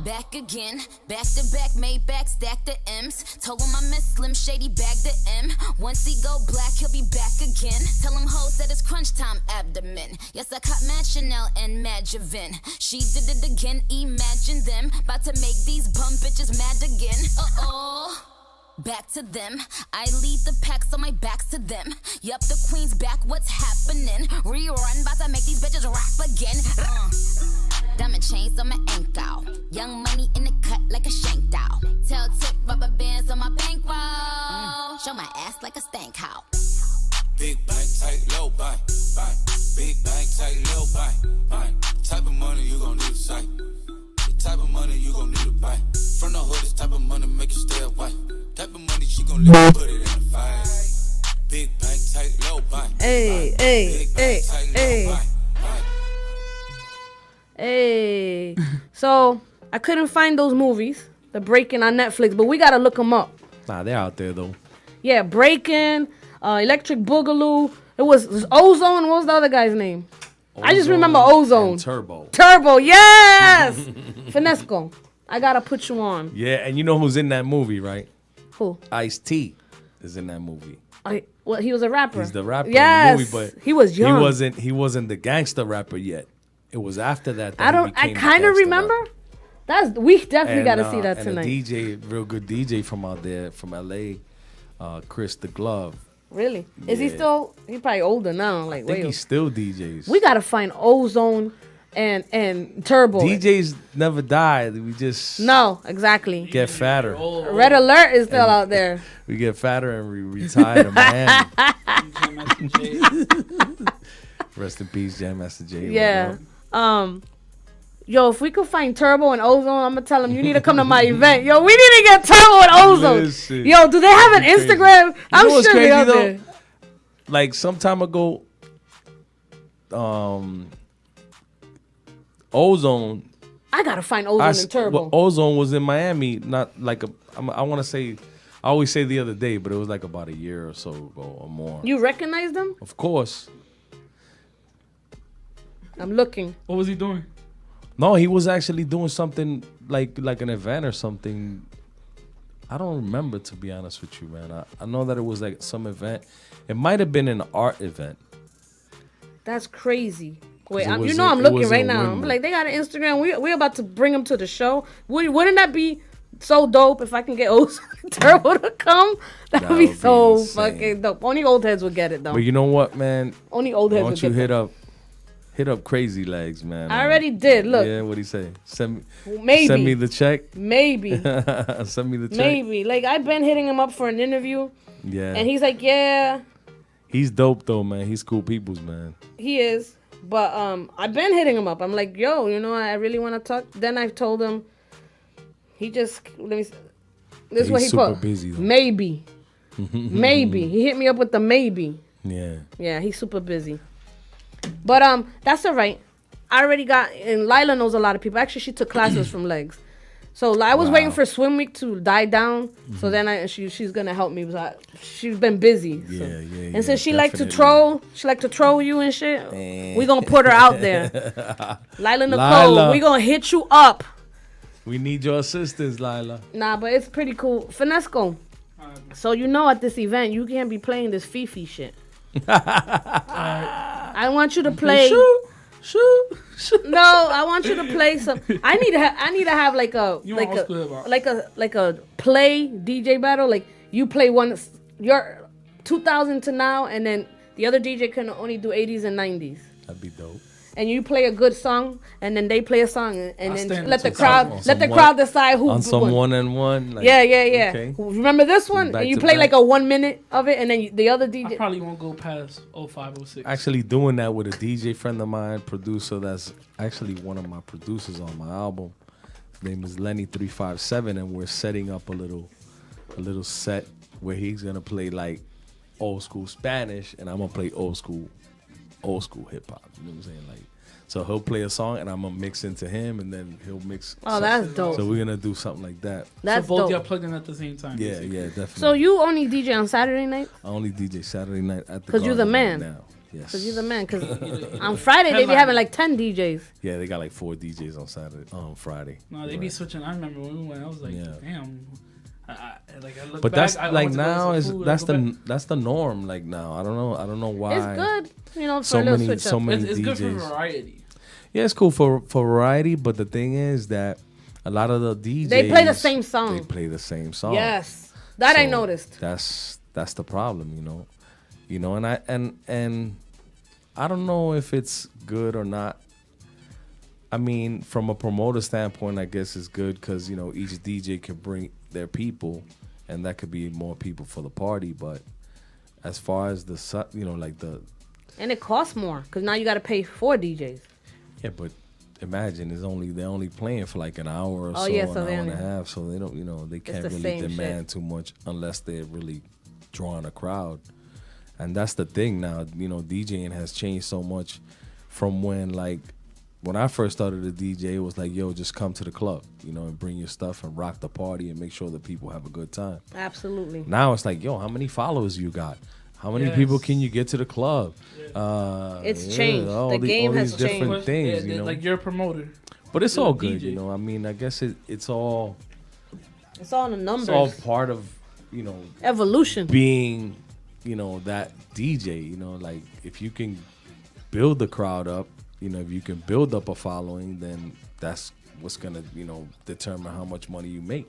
Back again, back to back, made back, stack the M's. Told him I miss Slim Shady, bag the M. Once he go black, he'll be back again. Tell him hoes that it's crunch time abdomen. Yes, I caught Mad Chanel and Mad Javin. She did it again, imagine them. About to make these bum bitches mad again. Uh-oh. Back to them. I lead the pack, so my back's to them. Yup, the queen's back, what's happening? Rerun, about to make these bitches rap again. Diamond chains on my ankle. Young money in the cut like a shank doll. Tail tip rubber bands on my bankroll. Show my ass like a stank hoe. Big bank, tight, low bank, bank. Big bank, tight, low bank, bank. Type of money you gon' need to sight. The type of money you gon' need to buy. From the hood, this type of money make you stay away. Type of money she gon' let you put it in a fight. Big bank, tight, low bank. Hey, hey, hey, hey. Hey. So, I couldn't find those movies, the Breaking on Netflix, but we gotta look them up. Nah, they're out there though. Yeah, Breaking, Electric Boogaloo. It was Ozone. What was the other guy's name? I just remember Ozone. And Turbo. Turbo, yes! Finesco, I gotta put you on. Yeah, and you know who's in that movie, right? Who? Ice-T is in that movie. Well, he was a rapper. He's the rapper yes, in the movie, but he was young. He wasn't the gangster rapper yet. It was after that. I kind of remember. We definitely got to see that tonight. And a DJ, real good DJ from out there, from LA, Chris the Glove. Really? Is he still? He's probably older now. Like, I think he still DJs. We got to find Ozone and Turbo. DJs never die. We just exactly. Get fatter. Red Alert is still out there. We get fatter and we retire to Miami. Rest in peace, Jam Master Jay. Yeah. Yo, if we could find Turbo and Ozone, I'm gonna tell them you need to come to my event. Yo, we need to get Turbo and Ozone. Listen, yo, do they have an Instagram? I'm sure they're out there. Like some time ago, Ozone. I gotta find Ozone and Turbo. Well, Ozone was in Miami, not like I want to say. I always say the other day, but it was like about a year or so ago or more. You recognize them? Of course. I'm looking. What was he doing? No, he was actually doing something like an event or something. I don't remember, to be honest with you, man. I know that it was like some event. It might have been an art event. That's crazy. Wait, I'm looking right now. I'm like, they got an Instagram. We're about to bring them to the show. Wouldn't that be so dope if I can get Ozone and Turbo to come? That would be so fucking dope. Only old heads would get it, though. But you know what, man? Only old heads would get it. Why don't you hit up Crazy Legs, man? I already did. Look. Yeah, what'd he say? Send me the check? Maybe. Send me the check? Maybe. Like, I've been hitting him up for an interview. Yeah. And he's like, yeah. He's dope, though, man. He's cool peoples, man. He is. But I've been hitting him up. I'm like, yo, I really want to talk. Then I told him, He just let me. This is what he super put. busy, though. Maybe. Maybe he hit me up with the maybe. Yeah. Yeah, he's super busy. But that's all right. I already got, and Lila knows a lot of people. Actually, she took classes from Legs. So I was waiting for Swim Week to die down. So then she's gonna help me. She's been busy. So. Yeah. And since she like to troll, you and shit. We gonna put her out there. Lila Nicole, we gonna hit you up. We need your assistance, Lila. Nah, but it's pretty cool. Finesco. So at this event you can't be playing this Fifi shit. I want you to play. Shoot. No, I want you to play some. I need to have like a play DJ battle. Like you play one your 2000 to now, and then the other DJ can only do 80s and 90s. That'd be dope. And you play a good song, and then they play a song, and then let the crowd decide who on some won. 1-on-1. Like, Yeah. Okay. Remember this one? Back And you to play back. like a 1 minute of it, and then the other DJ. I probably won't go past 05, 06. Actually doing that with a DJ friend of mine, producer that's actually one of my producers on my album. His name is Lenny357, and we're setting up a little set where he's gonna play like old school Spanish, and I'm gonna play old school hip hop. You know what I'm saying? Like, so he'll play a song, and I'm gonna mix into him, and then he'll mix. Oh, that's dope. So we're gonna do something like that. That's so both dope. y'all plugged in at the same time. Yeah, basically. yeah, definitely. So you only DJ on Saturday night? I only DJ Saturday night at the. Cause you're the Garden man. right now. Yes. Cause you're the man. Cause on Friday they be having like 10 DJs. Yeah, they got like 4 DJs on Friday. No, they be switching. I remember when we went. I was like, damn. I look But back, that's I like went to go get now some is food, that's the norm. Like now, I don't know why. It's good, for so a little many switch so up. many It's DJs. good for variety. Yeah, it's cool for variety, but the thing is that a lot of the DJs They play the same song. They play the same song. Yes, that I So noticed. That's the problem, and I don't know if it's good or not. I mean, from a promoter standpoint, I guess it's good because each DJ can bring their people, and that could be more people for the party. But as far as And it costs more because now you got to pay 4 DJs. yeah, but imagine they're only playing for like an hour or Oh, so, yeah, an so hour and a then- half, so they don't, they can't the really same demand shit. too much unless they're really drawing a crowd. And that's the thing now, DJing has changed so much from when I first started to DJ, it was like, yo, just come to the club, and bring your stuff and rock the party and make sure that people have a good time. Absolutely. Now it's like, yo, how many followers you got? How many people can you get to the club? It's changed. The game has these different changed. things, Like you're a promoter. But it's You're all a good, DJ. I mean, I guess it's all It's all in the numbers. it's all part of Evolution. being that DJ. Like if you can build the crowd up, if you can build up a following, then that's what's gonna determine how much money you make.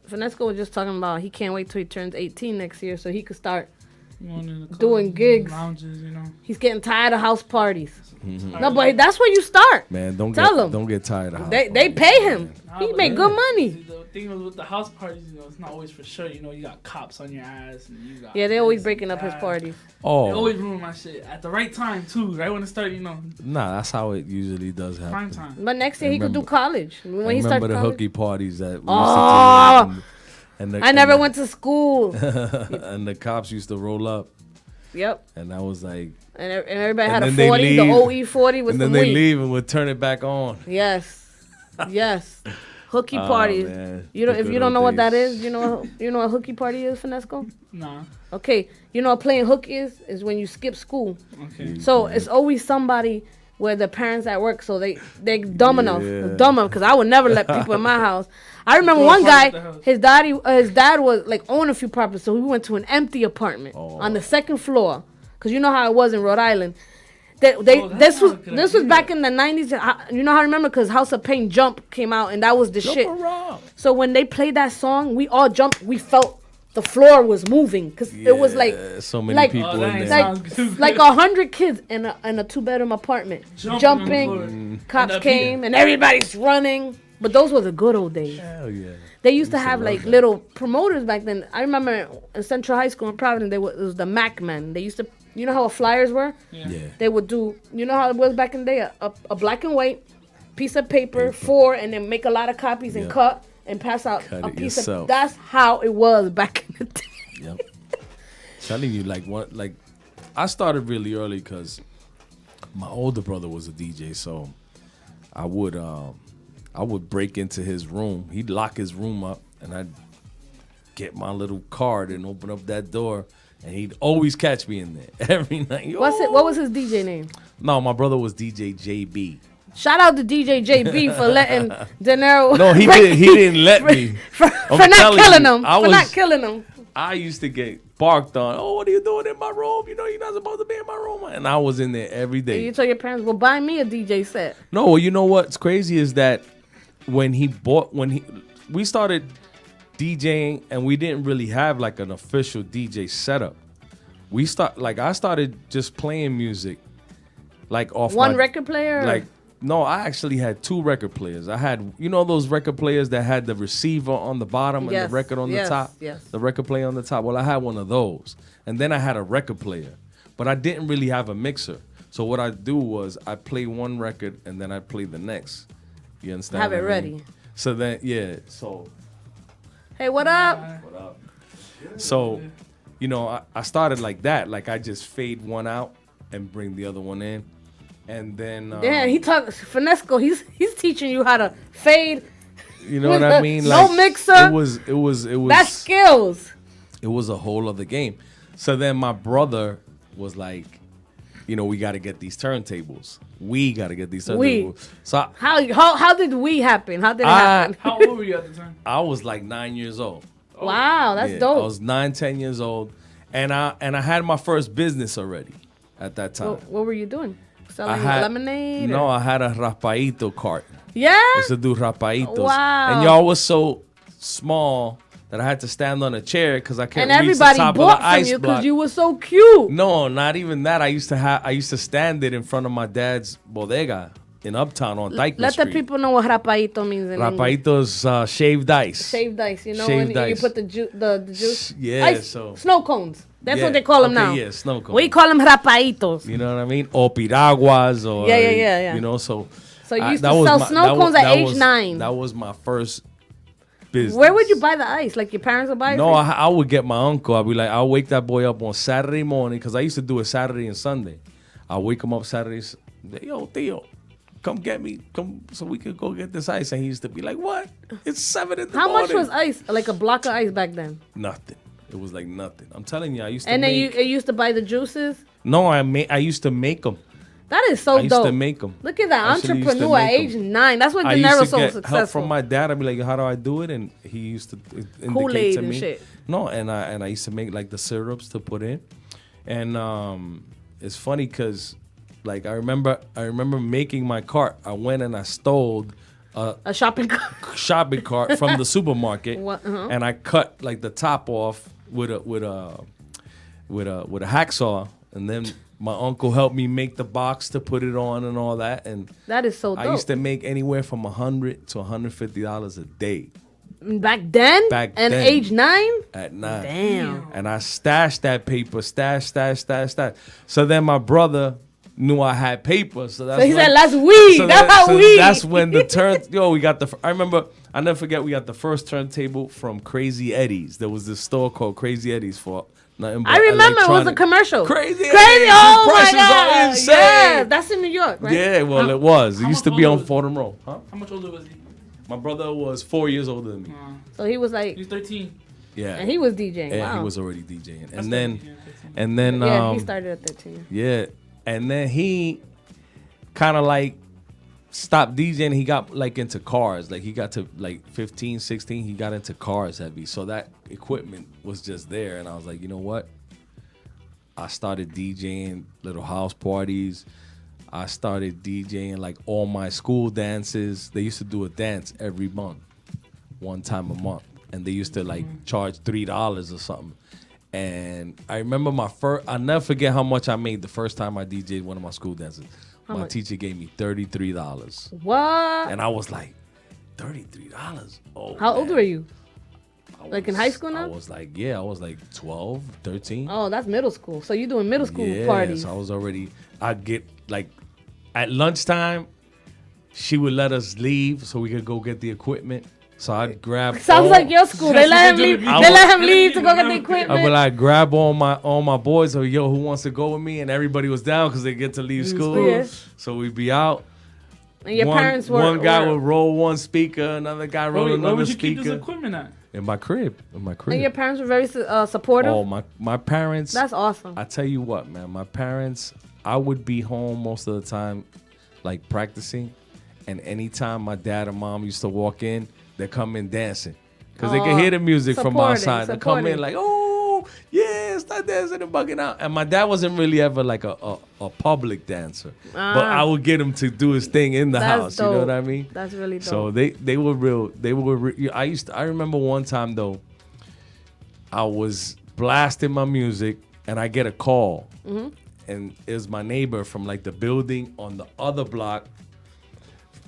Finesco was just talking about he can't wait till he turns 18 next year so he could start Going in the clubs, doing gigs. lounges, He's getting tired of house parties. Mhm. No, but that's where you start. Man, don't Tell him. don't get tired of They pay him. He make good money. See, the thing was with the house parties, it's not always for sure. You got cops on your ass, and you got Yeah, they always breaking up his parties. They always ruin my shit at the right time too. Right when it started, Nah, that's how it usually does happen. prime time. But next year I he could do remember- college. When I he starts remember the college. hooky parties that we Oh, used to do, and I never went to school. and the cops used to roll up. Yep. And that was like. And everybody had a then they 40, the leave, OE 40 with and some then they weed. leave and would turn it back on. Yes. Yes. Hooky Oh, parties. man. You know, The if good you don't old know what that days. is, you know what a hooky party is, Finesco? Nah. Okay. You know what playing hook is when you skip school. Okay. So it's always somebody where the parents at work, so they dumb enough, Yeah. because I would never let people in my house. I remember Throw a one party guy, at the house. his dad was like owned a few properties, so we went to an empty apartment on the second floor, because you know how it was in Rhode Island. This was back in the 90s. You know how I remember, because House of Pain Jump came out, and that was the shit. So when they played that song, we all jumped. We felt the floor was moving, because it was like so many people in there. like 100 kids in a 2-bedroom apartment jumping. Cops came and everybody's running. But those were the good old days. Hell yeah. They used to have like little promoters back then. I remember in Central High School in Providence, it was the Mac Men. They used to, you know how flyers were? Yeah. They would do, you know how it was back in the day, a black and white piece of paper, 4, and then make a lot of copies and cut and pass out Cut a it piece yourself. of. That's how it was back in the day. Yep. Telling you, like I started really early because my older brother was a DJ, so I would break into his room. He'd lock his room up, and I'd get my little card and open up that door, and he'd always catch me in there every night. What was his DJ name? No, my brother was DJ JB. Shout out to DJ JB for letting Dinero. No, he didn't let me. For not killing him. Not killing him. I used to get barked on. Oh, what are you doing in my room? You know you're not supposed to be in my room. And I was in there every day. You told your parents, well, buy me a DJ set. No, well, you know what's crazy is that when we started DJing and we didn't really have like an official DJ setup. I started just playing music like off one record player? Like no, I actually had 2 record players. I had, you know, those record players that had the receiver on the bottom and the record on the top? Yes. The record player on the top. Well, I had one of those. And then I had a record player. But I didn't really have a mixer. So what I do was I play one record and then I play the next. You understand? Have it what I mean? ready. So then, yeah. So. Hey, what up? What up? So, you know, I started like that. Like I just fade one out and bring the other one in. And then yeah, he talks Finesco. He's teaching you how to fade. You know what I mean? No mixer. It was. That's skills. It was a whole other game. So then my brother was like, you know, we got to get these turntables. We got to get these turntables. So how did we happen? How did it happen? How old were you at the time? I was like 9 years old. Wow, that's dope. I was 9, 10 years old, and I had my first business already at that time. What were you doing? Selling lemonade? No, I had a rapaito cart. Yeah? I used to do rapaitos. Wow. And y'all was so small that I had to stand on a chair because I couldn't and reach the everybody top bought of the ice from you block. because you were so cute. No, not even that. I used to stand it in front of my dad's bodega in Uptown on Dyke Let Street. the people know what rapaito means in English. Rapaito's shaved ice. Shaved ice, you know, Shaved when you ice. put the juice. Yeah, ice, so snow cones. That's Yeah, what they call them okay, now. yeah, snow cones. We call them rapaitos. You know what I mean? Or piraguas or Yeah. You know, so you used to sell snow cones at age 9. That was my first business. Where would you buy the ice? Like your parents would buy it? No, for you? I would get my uncle. I'd be like, I'll wake that boy up on Saturday morning because I used to do it Saturday and Sunday. I'll wake him up Saturdays. Yo, Theo, come get me. Come so we could go get this ice. And he used to be like, what? It's 7 in the How morning. much was ice? Like a block of ice back then? Nothing. It was like nothing. I'm telling you, I used to And then make... you used to buy the juices? No, I used to make them. That is so I used dope. to make them. Look at that Actually used to entrepreneur at make age 'em. 9. That's what I used Dinero's to so get successful. help from my dad. I'd be like, how do I do it? And he used to indicate Kool-Aid to and me. shit. No, and I used to make like the syrups to put in. And it's funny because like I remember making my cart. I went and I stole a shopping cart. shopping cart from the supermarket, What? Uh-huh. and I cut like the top off with a hacksaw, and then my uncle helped me make the box to put it on and all that. And That is so dope. I used to make anywhere from $100 to $150 a day. Back then? And age 9? At 9. Damn. And I stashed that paper, stash. So then my brother knew I had paper. So he said, "Let's weed." That's when the I never forget, we got the first turntable from Crazy Eddie's. There was this store called Crazy Eddie's for nothing but I remember it was a electronic- commercial. Crazy Eddie's. Oh The my prices are God. insane. Yeah, that's in New York, right? Yeah, well, it was. It used to be on Fordham Road. Huh? How much older was he? My brother was 4 years older than me. So he was like... He's 13. Yeah. And he was DJing. Yeah, Wow. he was already DJing. That's And then Yeah, he started at 13. yeah, and then he kind of like stopped DJing. He got like into cars. Like he got to like 15, 16, he got into cars heavy. So that equipment was just there. And I was like, you know what? I started DJing little house parties. I started DJing like all my school dances. They used to do a dance every month, one time a month. And they used to like charge $3 or something. And I remember I'll never forget how much I made the first time I DJ'd one of my school dances. How My much? teacher gave me $33. What? And I was like, $33? Oh, How old man. were you? Like in high school now? I was like 12, 13. Oh, that's middle school. So you doing middle school Yeah, parties. so I'd get like at lunchtime, she would let us leave so we could go get the equipment. So I'd grab. Sounds like your school. They let him leave. They let him leave to go get the equipment. I would like grab all my boys. Or yo, who wants to go with me? And everybody was down because they get to leave school. Yeah. So we'd be out. And your parents were. One guy would roll one speaker, another guy roll another Where would you speaker. keep this equipment at? In my crib. And your parents were very supportive. Oh, my parents. That's awesome. I tell you what, man. My parents. I would be home most of the time, like practicing, and anytime my dad or mom used to walk in, they come in dancing because they can hear the music from outside. They come in like, oh yeah, start dancing and bugging out. And my dad wasn't really ever like a public dancer, but I would get him to do his thing in the house. Dope. You know what I mean? That's really dope. So they were real. I remember one time though, I was blasting my music and I get a call, and it was my neighbor from like the building on the other block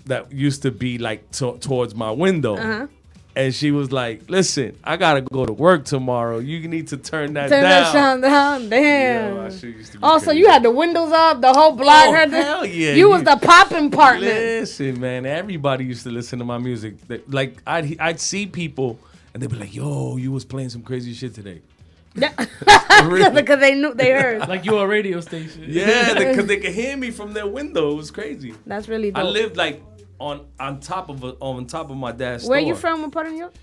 that used to be like towards my window. And she was like, listen, I got to go to work tomorrow. You need to turn that down. Turn that sound down. Damn. Yo, used to be so crazy. you had the windows up, the whole block. Oh, hell yeah. You was the popping partner. Listen, man, everybody used to listen to my music. Like, I'd see people, and they'd be like, yo, you was playing some crazy shit today. Because they heard. Like you a radio station. Yeah, because they could hear me from their window. It was crazy. That's really dope. I lived like on top of my dad's Where store. you from? What part of New York?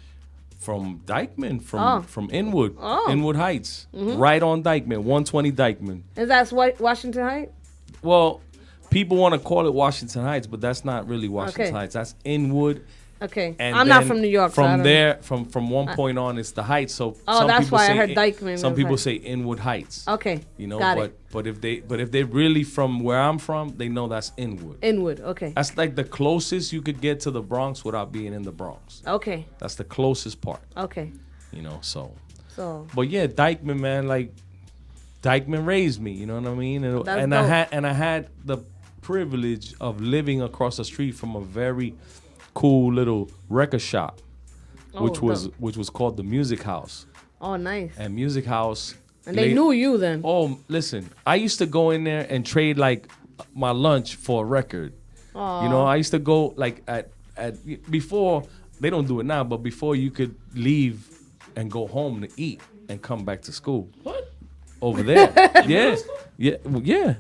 From Dykeman, from Inwood, Oh. Inwood Heights, right on Dykeman, 120 Dykeman. Is that Washington Heights? Well, people want to call it Washington Heights, but that's not really Washington Okay. Heights. That's Inwood. Okay, And I'm not then from New York. so I From don't there, from one point on, it's the Heights. So Oh, some that's people why I say heard Dykeman Some was people like- say Inwood Heights. Okay, You know, got it. but if they're really from where I'm from, they know that's Inwood. Inwood, okay. That's like the closest you could get to the Bronx without being in the Bronx. Okay. That's the closest part. Okay. You know, so. So. But yeah, Dykeman, man, like Dykeman raised me. You know what I mean? And, That's and dope. I had the privilege of living across the street from a very cool little record shop, which was called the Music House. Oh, nice. And Music House. And they knew you then. Oh, listen, I used to go in there and trade like my lunch for a record. Aw. You know, I used to go like at before, they don't do it now, but before you could leave and go home to eat and come back to school. What? Over there. Yeah.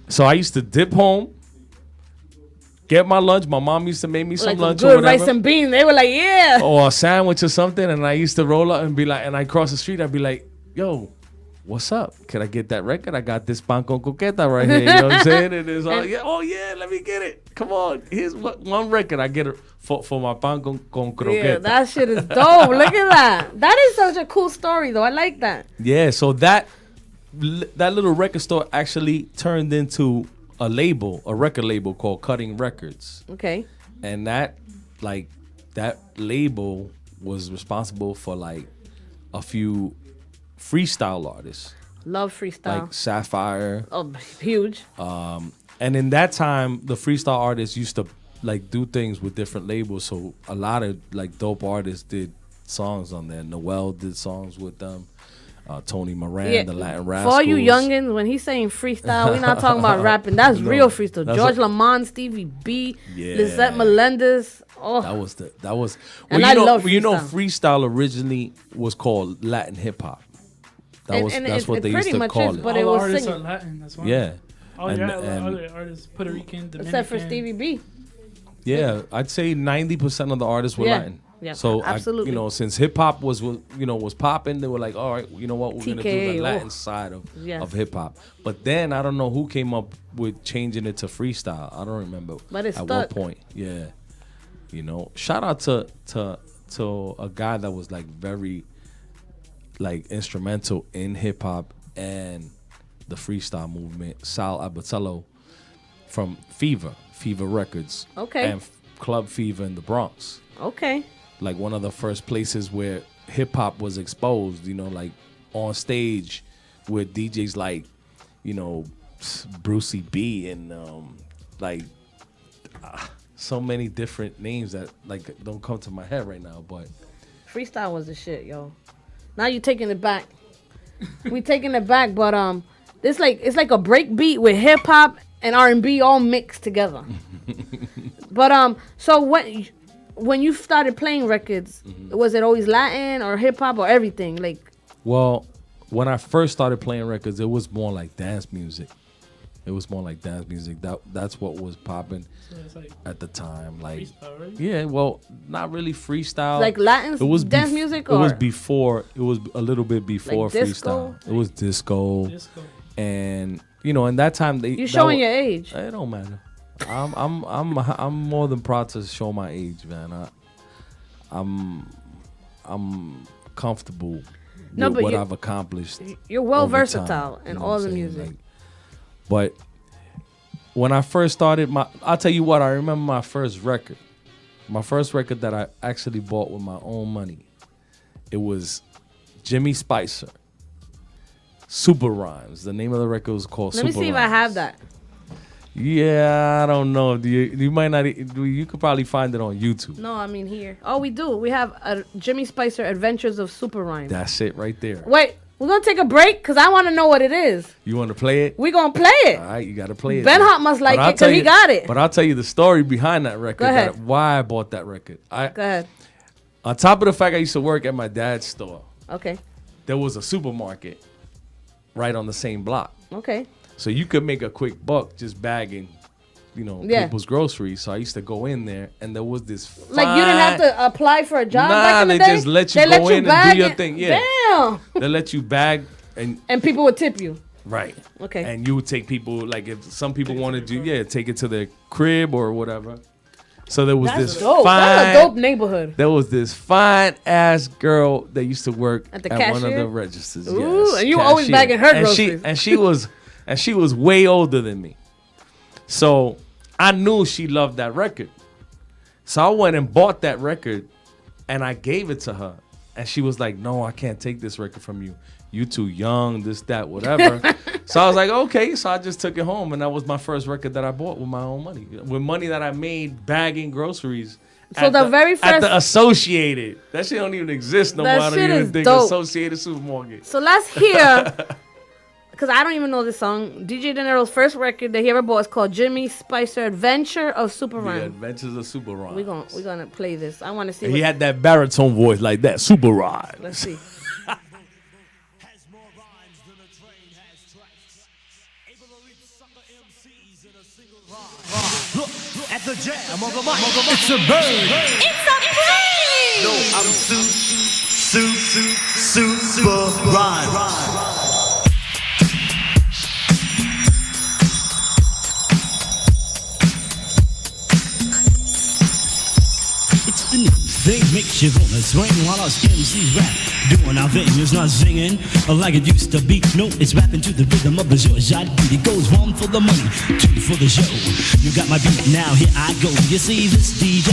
So I used to dip home, get my lunch. My mom used to make me some Like lunch a or good whatever. rice and beans. They were like, yeah. Or a sandwich or something, and I used to roll up and be like, and I cross the street, I'd be like, yo, what's up? Can I get that record? I got this pan con coqueta right here. You know what I'm saying? And it's all, yeah, oh yeah, let me get it. Come on, here's one record. I get it for my pan con croqueta. Yeah, that shit is dope. Look at that. That is such a cool story, though. I like that. Yeah, so that little record store actually turned into a record label called Cutting Records. Okay. And that label was responsible for like a few freestyle artists. Love freestyle. Like Sapphire. Oh, huge. And in that time, the freestyle artists used to like do things with different labels. So a lot of like dope artists did songs on there. Noel did songs with them. Tony Moran, the Latin Rascals. For all you youngins, when he's saying freestyle, we're not talking about rapping. That's real freestyle. That's George Lamont, Stevie B, Yeah. Lisette Melendez. Oh, That was. And Well, I you know, love you know, freestyle. freestyle originally was called Latin hip hop. That's it what they used pretty to much call is, it. but All it was artists singing. are Latin. That's why. Yeah. All And- other artists, Puerto Rican, Dominican. except for Stevie B. Yeah, I'd say 90% of the artists were Yeah. Latin. Yeah, So absolutely. since hip hop was popping, they were like, all right, you know what, we're gonna do the TK, Latin side Yes. of hip hop. But then I don't know who came up with changing it to freestyle. I don't remember. But it at stuck. what point. Yeah, shout out to a guy that was like very like instrumental in hip hop and the freestyle movement, Sal Abatello from Fever Records. Okay. And Club Fever in the Bronx. Okay. Like one of the first places where hip hop was exposed, like on stage with DJs like, Brucey B and so many different names that like don't come to my head right now, but Freestyle was the shit, yo. Now you taking it back. We taking it back, but it's like a break beat with hip hop and R&B all mixed together. But so when you started playing records, was it always Latin or hip hop or everything? Like, well, when I first started playing records, it was more like dance music. That's what was popping at the time. Like, yeah, well, not really freestyle. Like Latin dance music, It was before. It was a little bit before like disco? freestyle. It was disco. And and that time you showing your age. It don't matter. I'm more than proud to show my age, man. I'm comfortable with what I've accomplished. You're well versatile in all the music. Like, but when I first started, I'll tell you what, I remember my first record that I actually bought with my own money. It was Jimmy Spicer, Super Rhymes. The name of the record was called Super Rhymes. Let me see if I have that. Yeah, I don't know. You might not. You could probably find it on YouTube. No, I mean here. Oh, we do. We have Jimmy Spicer Adventures of Super Rhymes. That's it right there. Wait, we're going to take a break because I want to know what it is. You want to play it? We're going to play it. All right, you got to play it. Ben Hot must like it because he got it. But I'll tell you the story behind that record. Go ahead. Why I bought that record. Go ahead. On top of the fact I used to work at my dad's store. Okay. There was a supermarket right on the same block. Okay. So you could make a quick buck just bagging, people's groceries. So I used to go in there, and there was this like you didn't have to apply for a job back in the they day? just let you go in and do your thing. Yeah. Damn. They let you bag and people would tip you. Right. Okay. And you would take people, like if some people wanted to, take it to their crib or whatever. So there was this dope. fine. That's a dope neighborhood. There was this fine ass girl that used to work at one of the registers. Ooh, yes, and you always bagging her groceries. And she was way older than me. So I knew she loved that record. So I went and bought that record and I gave it to her. And she was like, "No, I can't take this record from you. You too young, this, that, whatever." So I was like, okay. So I just took it home, and that was my first record that I bought with my own money, with money that I made bagging groceries. So the very first at the Associated, that shit don't even exist no more. I don't even think dope. Associated Supermarket. So let's hear, because I don't even know this song. DJ Dinero's first record that he ever bought is called Jimmy Spicer Adventure of Super Rhymes. The Adventures of Super Rhymes. We're gonna play this. I want to see. And he had that baritone voice like that, Super Rhymes. Let's see. Look at the jam of the mic. It's a bird. It's a plane. No, I'm super rhyme. It's the new thing, makes you wanna swing while us MCs rap. Doing our thing, it's not singing like it used to be. No, it's rapping to the rhythm of the Georgia beat. It goes 1 for the money, 2 for the show. You got my beat, now here I go. You see this DJ,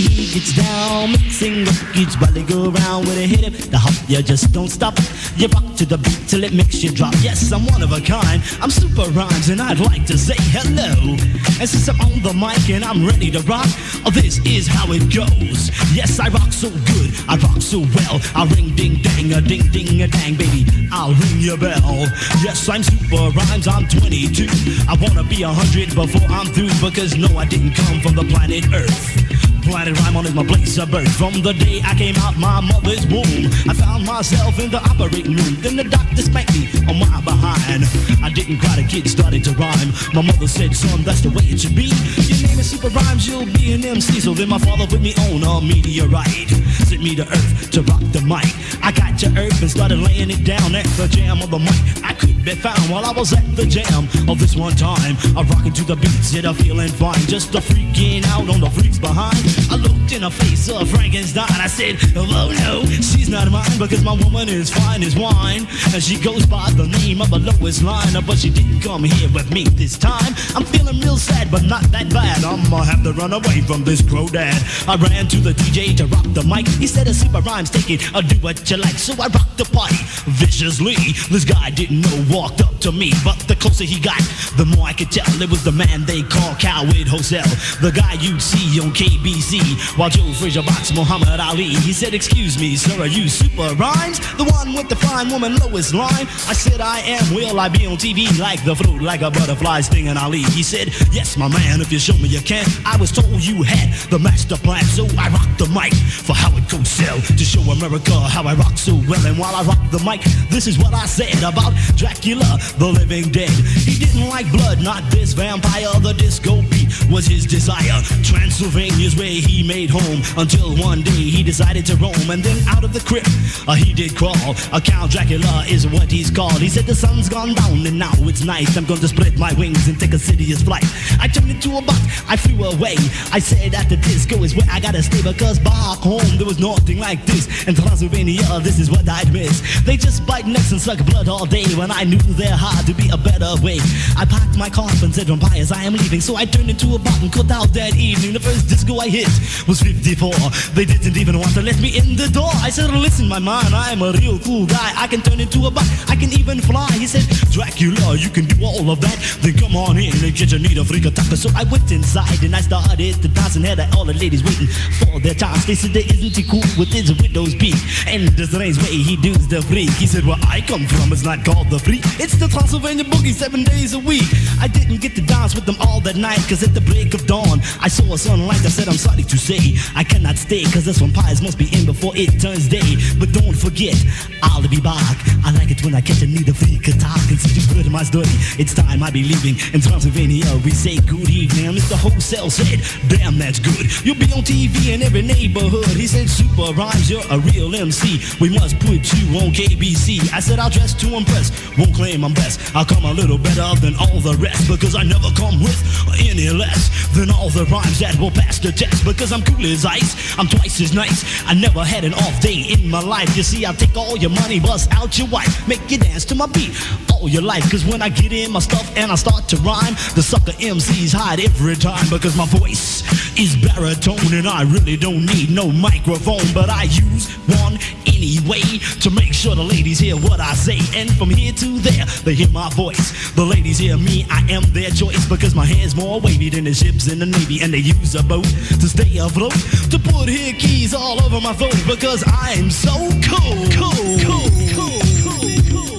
he gets down, mixing records while they go around with a hit him. The hop, you just don't stop. You rock to the beat till it makes you drop. Yes, I'm one of a kind, I'm Super Rhymes, and I'd like to say hello. And since I'm on the mic and I'm ready to rock, this is how it goes. Yes, I rock so good, I rock so well. I ring ding dang, a ding ding a dang, baby, I'll ring your bell. Yes, I'm Super Rhymes, I'm 22. I wanna be 100 before I'm through, because no, I didn't come from the planet Earth. Planet Rhyme is my place of birth. From the day I came out my mother's womb, I found myself in the operating room. Then the doctor spanked me on my behind. I didn't cry, the kid started to rhyme. My mother said, "Son, that's the way it should be. Your name is Super Rhymes, you'll be an MC." So then my father put me on a meteorite, sent me to Earth to rock the mic. I got to Earth and started laying it down at the jam of the mic. I could be found while I was at the jam of this one time. I rocking to the beats, yet I'm feeling fine, just a freaking out on the freaks behind. I looked in the face of Frankenstein. I said, "Oh no, she's not mine, because my woman is fine as wine, and she goes by the name of the lowest line. But she didn't come here with me this time. I'm feeling real sad, but not that bad. I'ma have to run away from this crow dad." I ran to the DJ to rock the mic. He said, "A Super Rhymes, take it, do what you like." So I rocked the party viciously. This guy didn't know, walked up to me, but the closer he got, the more I could tell it was the man they call Coward Hosel, the guy you'd see on KBC while Joe Frazier boxed Muhammad Ali. He said, "Excuse me, sir, are you Super Rhymes, the one with the fine woman lowest line?" I said, "I am. Will I be on TV like the fruit, like a butterfly stinging Ali?" He said, "Yes, my man, if you show me you can. I was told you had the master plan, so I rocked the mic for how it could sell, to show America how I rock so well. And while I rock the mic, this is what I said about Dracula, the living dead. He didn't like blood, not this vampire. The disco beat was his desire. Transylvania's where he made home, until one day he decided to roam. And then out of the crypt, he did crawl. Count Dracula is what he's called. He said the sun's gone down and now it's night. I'm going to spread my wings and take a serious flight. I turned into a buck, I flew away. I said that the disco is where I gotta stay, because back home there was nothing like this. In Transylvania, this is what I'd miss. They just bite necks and suck blood all day, when I knew there had to be a better way. I packed my coffin, said vampires, I am leaving. So I turned into a buck and cut out that evening. The first disco I hit was 54. They didn't even want to let me in the door. I said, listen my man, I'm a real cool guy. I can turn into a buck, I can even fly. He said, Dracula, you can do all of that. Then come on in and get your need a freak attack. So I went inside and I started to dance, and had all the ladies waiting for their chance. They said, isn't he cool with his widow's peak? And the strange way he does the freak. He said, where I come from, it's not called the freak. It's the Transylvania boogie 7 days a week. I didn't get to dance with them all that night, cause at the break of dawn, I saw a sunlight. I said, I'm sorry to say, I cannot stay, cause this vampires must be in before it turns day. But don't forget, I'll be back. I like it when I catch a need a freak attack. And since you put my story, it's time I be leaving. In Transylvania, we say good evening. And Mr. Wholesale said, damn, that's good. You'll be on TV in every neighborhood. He said, super rhymes, you're a real MC. We must put you on KBC. I said, I'll dress to impress, won't claim I'm best. I'll come a little better than all the rest, because I never come with any less than all the rhymes that will pass the test. Because I'm cool as ice, I'm twice as nice. I never had an off day in my life. You see, I'll take all your money, bust out your wife, make you dance to my beat all your life. Cause when I get in my stuff and I start to rhyme, the sucker MCs hide every time, because my voice is baritone and I really don't need no microphone. But I use one anyway to make sure the ladies hear what I say. And from here to there, they hear my voice. The ladies hear me, I am their choice, because my hair's more wavy than the ships in the Navy. And they use a boat to stay afloat, to put hickeys all over my throat, because I'm so cool, cool, cool, cool, cool, cool.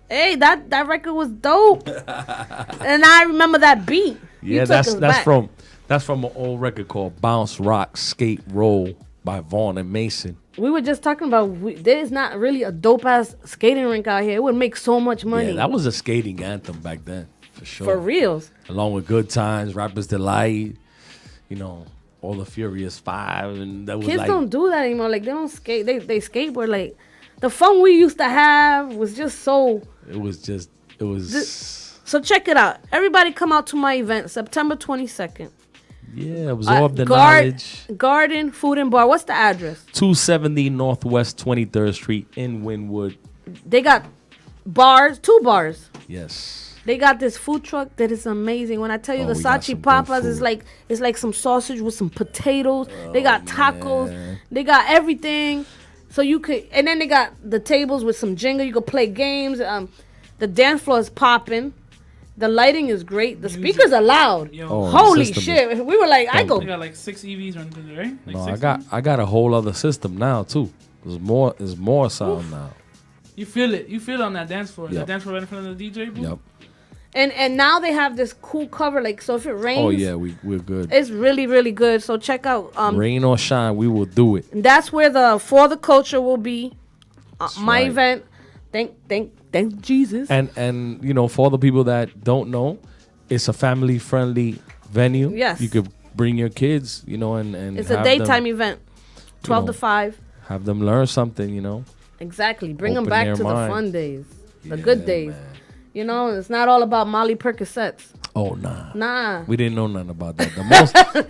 Hey, that record was dope. And I remember that beat. Yeah, that's from an old record called Bounce Rock Skate Roll by Vaughn and Mason. We were just talking about there's not really a dope ass skating rink out here. It would make so much money. Yeah, that was a skating anthem back then, for sure. For reals. Along with Good Times, Rapper's Delight, all the Furious Five, and that was kids don't do that anymore. Like, they don't skate. They skateboard. Like, the fun we used to have was just so. It was. So check it out. Everybody come out to my event, September 22nd. Yeah, absorb the knowledge. Garden Food and Bar. What's the address? 270 Northwest 23rd Street in Wynwood. They got bars, 2 bars. Yes. They got this food truck that is amazing. When I tell you the Sachi Papas is like some sausage with some potatoes. They got tacos. Man. They got everything. So you could, and then they got the tables with some jingle. You could play games. The dance floor is popping. The lighting is great. The speakers are loud. Holy shit! We were like, I go. They got like 6 EVs running, right? Like no, I got a whole other system now too. There's more sound now. You feel it. You feel it on that dance floor. Yep. That dance floor right in front of the DJ booth. Yep. And now they have this cool cover, like, so if it rains. Oh yeah, we're good. It's really, really good. So check out. Rain or shine, we will do it. And that's where the For the Culture will be. My event. Thank Jesus. And for the people that don't know, it's a family friendly venue. Yes. You could bring your kids, and it's a daytime event, 12 to 5. Have them learn something, Exactly. Bring them back to the fun days, the good days. Man. It's not all about Molly Percocets. Oh nah. Nah. We didn't know nothing about that.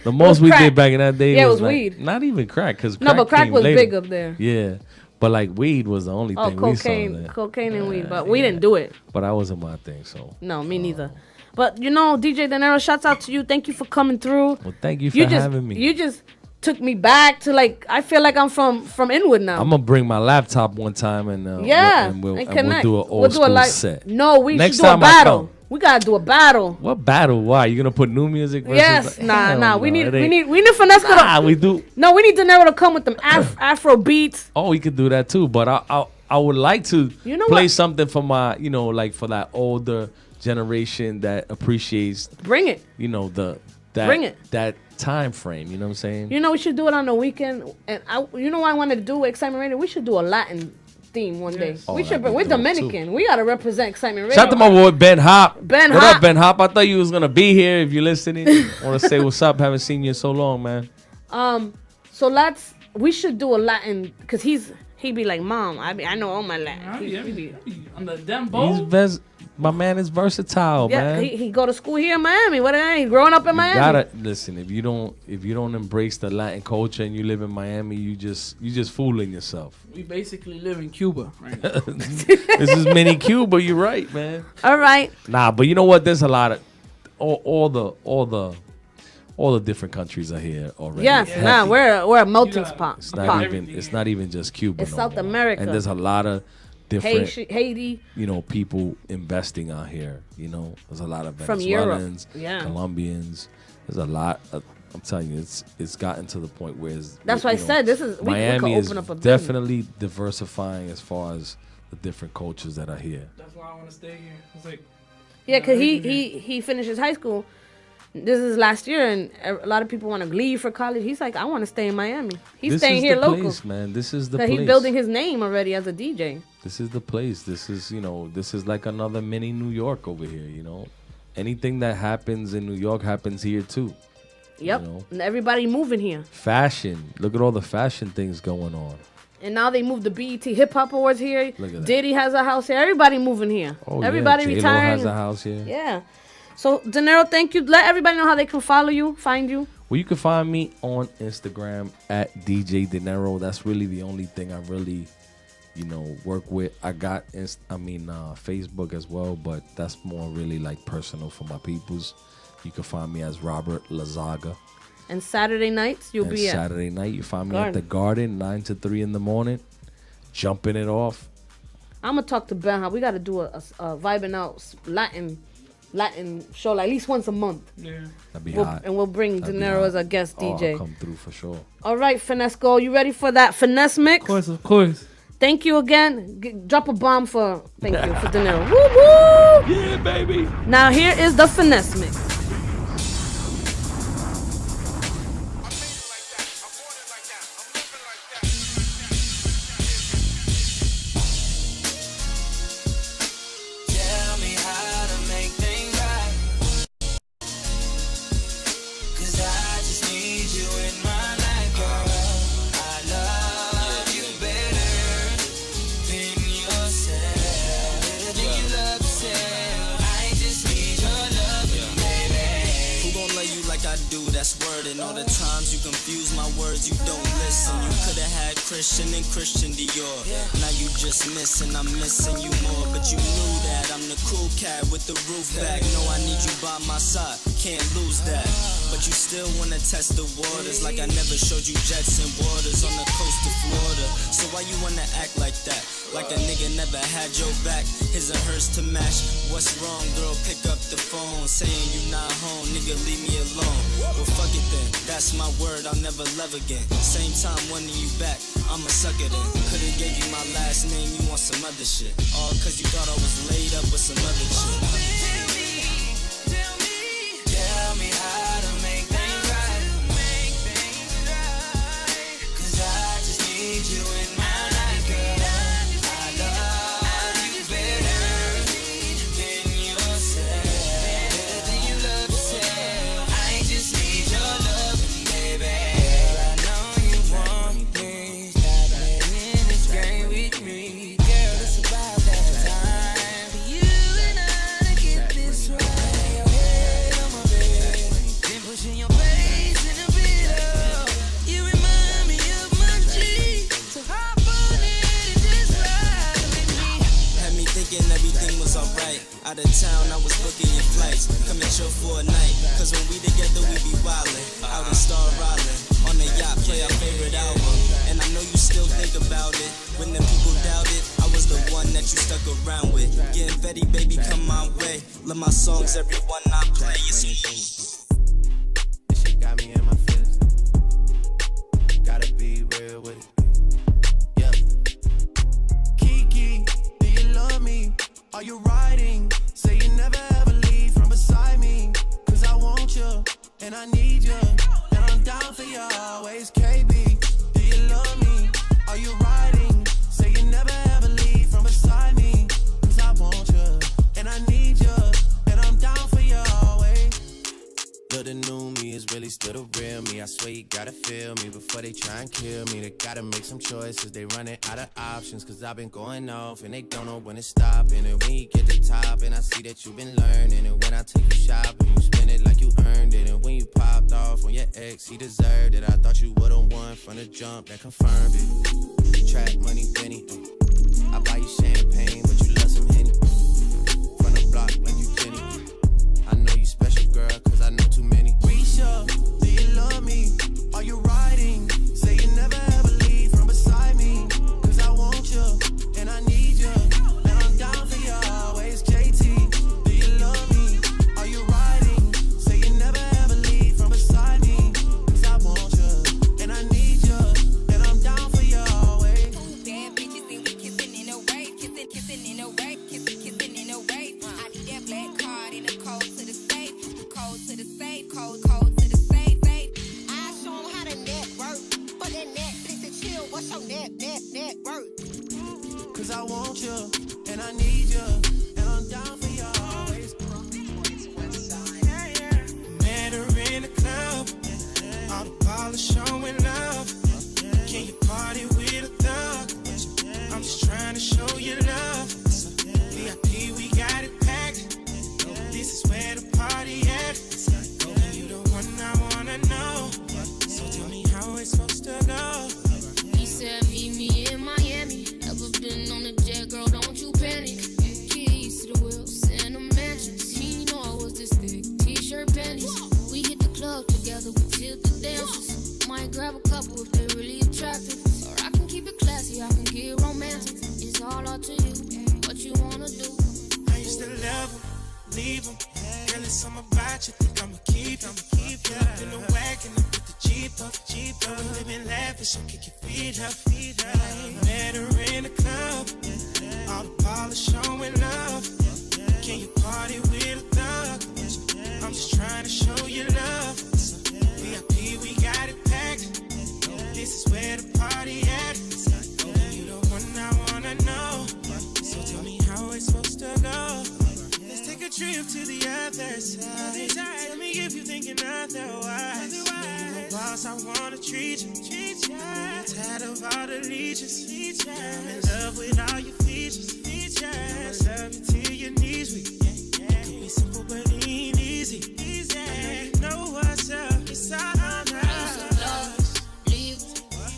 The most we did back in that day was like, weed. Not even crack, because but crack was later. big up there. Yeah. But like weed was the only thing we saw there. Cocaine and weed, but we didn't do it. But that wasn't my thing, so. No, me neither. But DJ Dinero, shouts out to you. Thank you for coming through. Well, thank you for having me. You just took me back to, like, I feel like I'm from Inwood now. I'm gonna bring my laptop one time and we'll do an old school set. No, we should do a battle. We gotta do a battle. What battle? Why? You gonna put new music versus? Yes, nah. No, We need Finesse. We do. No, we need Dinero to come with them Afro beats. Oh, we could do that too. But I would like to play what? something for my, like for that older generation that appreciates. Bring it. Bring it. That time frame. You know what I'm saying? We should do it on the weekend. And why I wanted to do Excitement Radio? We should do a Latin theme one day. Oh, We should. We're Dominican. Too. We gotta represent Excitement Radio. Shout out to my boy Ben Hop. What up, Ben Hop? I thought you was gonna be here. If you're listening, I want to say what's up. Haven't seen you in so long, man. So we should do a Latin because he be like, Mom, I know all my Latin. He be on the dembo. My man is versatile, man. He go to school here in Miami. What ain't growing up in Miami? Gotta listen. If you don't embrace the Latin culture and you live in Miami, you just fooling yourself. We basically live in Cuba right now. This is mini Cuba. You're right, man. All right. Nah, but you know what? There's a lot of all the different countries are here already. Yes, we're a melting pot. It's not even just Cuba. It's South America. And there's a lot of different Haiti. People investing out here. There's a lot of From Venezuelans, Europe. Colombians. There's a lot. I'm telling you, it's gotten to the point where that's why I said Miami we is open up a definitely diversifying as far as the different cultures that are here. That's why I want to stay here. It's like because he finishes high school. This is last year, and a lot of people want to leave for college. He's like, I want to stay in Miami. He's staying here local. Place, man. This is the place. He's building his name already as a DJ. This is the place. This is like another mini New York over here. Anything that happens in New York happens here too. Yep. And everybody moving here. Fashion. Look at all the fashion things going on. And now they moved the BET Hip Hop Awards here. Look at that. Diddy has a house here. Everybody moving here. Oh, everybody J-Lo retiring. has a house here. Yeah. So, Dinero, thank you. Let everybody know how they can follow you, find you. Well, you can find me on Instagram at DJ Dinero. That's really the only thing I really, work with. I got, Facebook as well, but that's more really like personal for my peoples. You can find me as Robert Lazaga. And Saturday nights, you'll be at? Saturday night, you find me at the Garden, 9 to 3 in the morning, jumping it off. I'm going to talk to Ben. We got to do a vibing out Latin show like at least once a month. Yeah. That'd be hot. And we'll bring Dinero as a guest DJ. I'll come through for sure. All right, Finesco, you ready for that finesse mix? Of course. Thank you again. Drop a bomb for Dinero. Woo woo! Yeah, baby. Now here is the finesse mix. Christian Dior. Now you just missing, I'm missing you more. But you knew that I'm the cool cat with the roof back. No, I need you by my side, can't lose that. But you still wanna test the waters, like I never showed you jets and waters on the coast of Florida. So why you wanna act like that? Like a nigga never had your back, his and hers to match. What's wrong, girl? Pick up the phone, saying you not home, nigga, leave me alone. Well, fuck it then, that's my word, I'll never love again. Same time wanting you back, I'ma suck it in. Could've gave you my last name, you want some other shit. All cause you thought I was laid up with some other shit. Tell me how to make things right. Cause I just need you in my life, girl. I love you better than yourself. Better than you love yourself. I just need your loving, baby. Girl, I know you want me. Stop playing this game with me. Girl, it's about that time for you and I to get this right. Lay your head on my bed, then pushing your face in the pillow. You remind me of my G, so hop on it and just ride with me. Had me thinking everything was alright. Out of town, I was booking your flights. Come and chill for a night, cause when we together, we be wildin'. Out in Star Island, on the yacht, play our favorite album. And I know you still think about it. When the people doubt it, I was the one that you stuck around with. Getting Fetty, baby, come my way. of my songs, everyone I play is me. This shit got me in my feelings. Gotta be real with it. Yeah. Kiki, do you love me? Are you riding? Say you never ever leave from beside me. Cause I want you, and I need you. And I'm down for you always, KB. Do you love me? Are you riding? Say you never ever leave from beside me. Cause I want you, and I need you. And I'm down for you always. Look, the new me is really still the real me. I swear you gotta feel me before they try and kill me. They gotta make some choices, they running out of options. Cause I've been going off and they don't know when to stop. And when you get to the top and I see that you've been learning. And when I take you shopping, you spend it like you earned it. And when you popped off on your ex, he deserved it. I thought you would've won from the jump, that confirmed it. Trap money, Benny. I buy you champagne, but you love some Henny. From the block like you Jenny. I know you special, girl, cause I know too many. Risha, do you love me? Are you riding? Say you never ever leave from beside me. Cause I want you, and I need you. And I'm down for you always, JT. Do you love me? Are you riding? Say you never ever leave from beside me. Cause I want you, and I need you. And I'm down for you always. Bad bitches and we kissing in a wave, kissing in a wave, kissing in a wave. I need that black card in the code to the safe, code to the safe, code to the safe. I show 'em how to network, but that Netflix and chill. What's your net worth? Cause I want you, and I need you, and I'm down for you always. Met her in the club, all the ballers showing love. Can you party with a thug? I'm just trying to show you love. VIP, we got it packed. This is where the party at. You the one I wanna know. So tell me how it's supposed to go. He said, meet me in Miami. Ever been on a jet, girl, don't you panic. Keys to the wheels and the mansions. He know I was this thick, t-shirt, panties. We hit the club together, we tilt the dances. Might grab a couple if they really attractive. Or I can keep it classy, I can get romantic. It's all up to you, what you wanna do. I used to love him, leave him. Girl, it's something about you, think I'ma keep him. Up in the wagon, I put the Jeep up. We living lavish, so kick your feet up. Met her in the club, all the ballers showing love. Can you party with a thug? I'm just trying to show you love. VIP, we got it packed. This is where the party at. You the one I wanna know. So tell me how it's supposed to go. Let's take a trip to the other side. Tell me if you're thinking otherwise. You my boss, I wanna treat you. I'm tired of all the leeches. I'm in love with all your features. I love you till your knees weak. It could be simple, but it ain't easy. I know what's up. It's all right. Leave.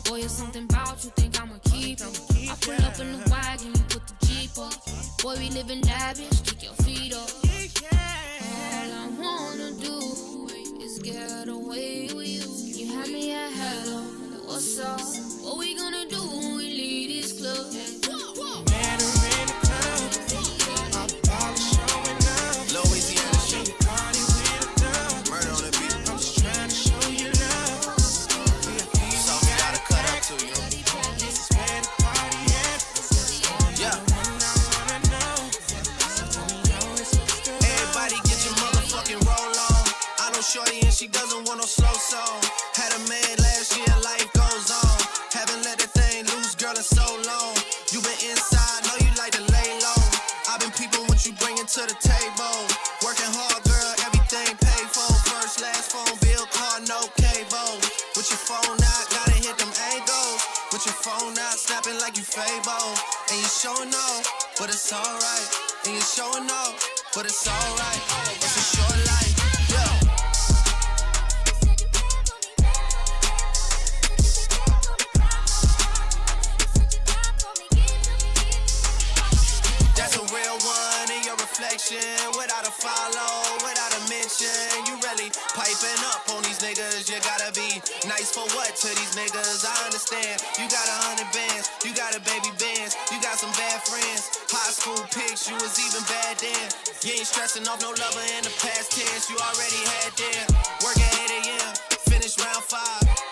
Boy, it's something about you, think I'ma keep it. I pull up in the wagon, you put the Jeep up. Boy, we living lavish, kick your feet up. All I wanna do is get away with you. You had me at hello, what's up? What we gonna do when we leave this club? Met her in the club, all the ballers showing love. Louisiana shit. Party with a thug. Murder on the beat. I'm just trying to show you love. So we gotta cut up to you. This is where the party at. Yeah. I wanna know. So tell me how it's supposed to go. Everybody get your motherfucking roll on. I know shorty and she doesn't want no slow song. Had a man last year, life goes on. Haven't let that thing loose, girl, in so long. You been inside, know you like to lay low. I've been peeping what you bringing to the table. Working hard, girl, everything paid for. First, last phone bill, car, no cable. With your phone out, gotta hit them angles. With your phone out, snapping like you Fable. And you showing off, but it's alright. And you showing off, but it's alright. It's a short life, yeah. That's a real one in your reflection. Without a follow, without a mention. You really piping up on these niggas. You gotta be nice for what to these niggas? I understand. You got 100 bands, you got a baby Benz, you got got some bad friends. High school pics, you was even bad then. You ain't stressing off no lover in the past tense. You already had them. Work at 8 a.m., finish round 5.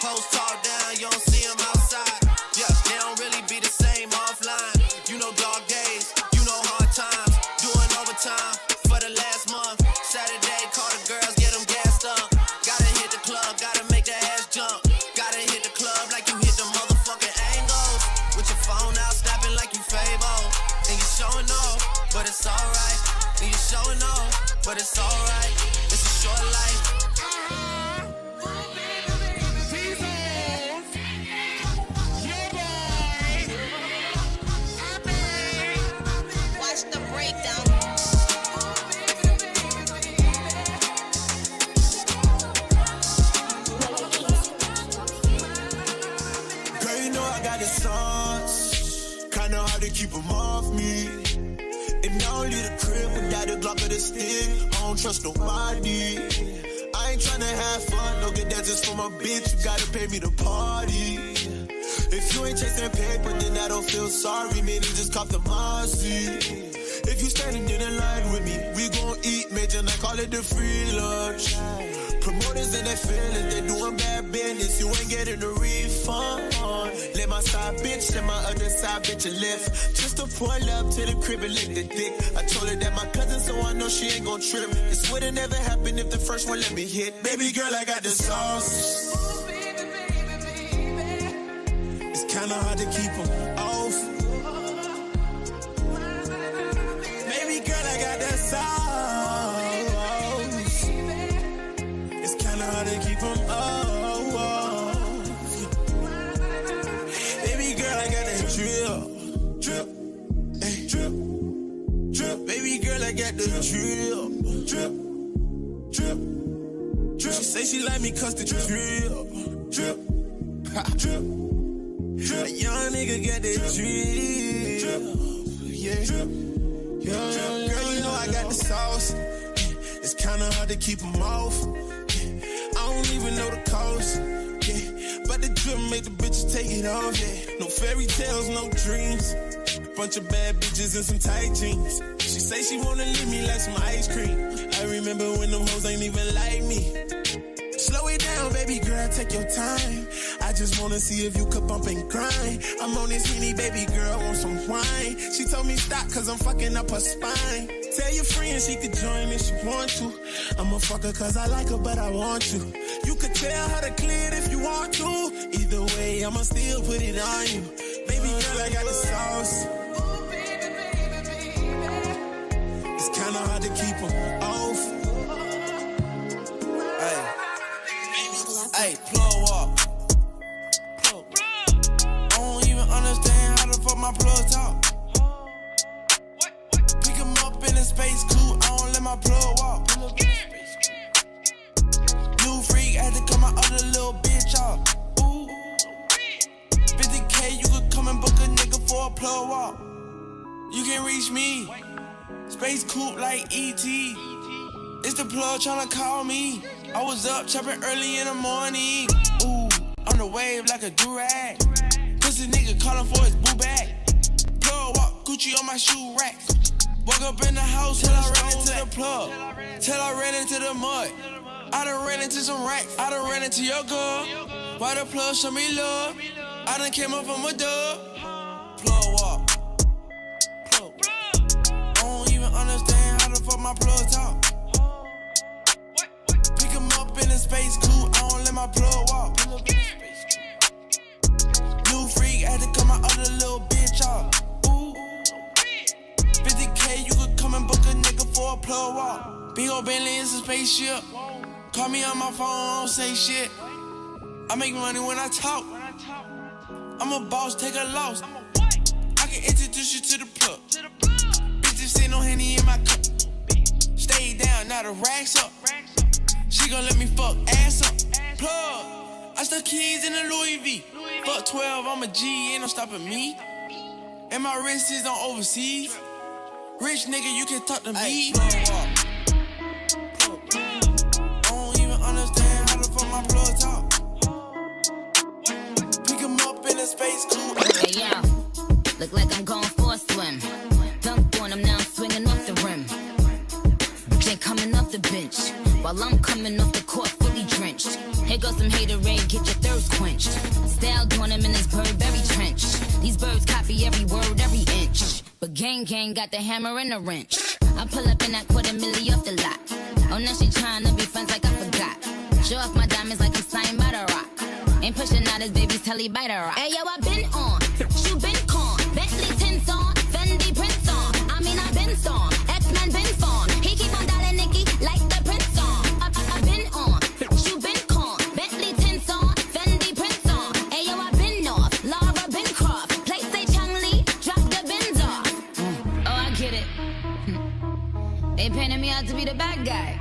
Post talk down, you don't see them outside. Yeah, they don't really be the same offline. You know dog days, you know hard times. Doing overtime for the last month. Saturday, call the girls, get them gassed up. Gotta hit the club, gotta make the ass jump. Gotta hit the club like you hit the motherfucking angles. With your phone out, snapping like you Fable. And you showing off, but it's alright. And you showing off, but it's alright. It's a short life. Watch the breakdown. Girl, you know I got the sauce. Kinda hard to keep them off me. And I don't leave the crib without a Glock or the stick. I don't trust nobody. I ain't tryna have fun, don't get that just for my bitch. You gotta pay me to party. If you ain't chasing paper, then I don't feel sorry. Man, you just cop the Marcy. If you standing in the line with me, we gon' eat major and I call it the free lunch. Promoters and their feelings, they doing bad business. You ain't getting a refund. Let my side bitch and my other side bitch a lift. Just to pull up to the crib and lick the dick. I told her that my cousin, so I know she ain't gon' trip. This would've never happened if the first one let me hit. Baby girl, I got the sauce. It's kinda hard to keep them off. Baby girl, I got that sauce. It's kinda hard to keep them off. Baby girl, I got that drip, drip, hey, drip, drip. Baby girl, I got the drip, drip, drip, drip. She say she like me 'cause the drip, drip, ha, drip, drip. A young nigga got that drip, drip, yeah, drip. Girl, you know I got the sauce. It's kinda hard to keep them off. I don't even know the cost. But the drip make the bitches take it off. No fairy tales, no dreams. Bunch of bad bitches in some tight jeans. She say she wanna leave me like some ice cream. I remember when them hoes ain't even like me. Slow it down, baby girl, take your time. I just wanna see if you could bump and grind. I'm on this Henny, baby girl, want some wine. She told me stop 'cause I'm fucking up her spine. Tell your friend she could join if she want to. I'm a fucker 'cause I like her, but I want you. You could tell her to clear it if you want to. Either way, I'ma still put it on you. Baby girl, I got the sauce. It's kinda hard to keep them off. Hey, plug up. I don't even understand how the fuck my plug talk. Pick him up in a space coupe, I don't let my plug walk. New freak, I had to cut my other little bitch off. Ooh. 50K, you could come and book a nigga for a plug walk. You can reach me. Space coupe like E.T. It's the plug tryna call me. I was up chopping early in the morning. Ooh, on the wave like a durag. Pussy nigga calling for his boo bag. Plug walk, Gucci on my shoe rack. Woke up in the house till I ran into the plug. Till I ran into the mud. I done ran into some racks. I done ran into your girl. Why the plug show me love? I done came up from a dub. Plug walk. Plug. I don't even understand how the fuck my plug talk. In a space coupe, I don't let my plug walk. New freak, I had to cut my other little bitch off. Ooh. 50K, you could come and book a nigga for a plug walk. Big ol' Bentley, it's a spaceship. Call me on my phone, I don't say shit. I make money when I talk. I'm a boss, take a loss. I can introduce you to the plug. Bitches say no Henny in my cup. Stay down, now the racks up. She gon' let me fuck ass up. Plug. I stuck keys in the Louis V. Fuck 12, I'm a G, ain't no stopping me. And my wrist is on overseas. Rich nigga, you can talk to me. I don't even understand how the fuck my plug talk. Pick him up in a space coupe. Hey yo, look like I'm going for a go some haterade, get your thirst quenched. Style doing them in this Burberry trench. These birds copy every word, every inch. But gang got the hammer and the wrench. I pull up in that $250,000 off the lot. Oh, now she tryna be friends like I forgot. Show off my diamonds like I'm signed by the rock. Ain't pushing out his baby's telly by the rock. Hey, yo, I been on, you been con. Bentley tints on, Fendi prints on. I mean, I been storm, X-Men been formed. He keep on dialing Nicki like the Prince on. I been on, you been con. Bentley tints on, Fendi prints on. Hey, yo, I been off, Laura been Croft. Play say Chung Lee, drop the bins off. Oh, I get it. They painted me out to be the bad guy.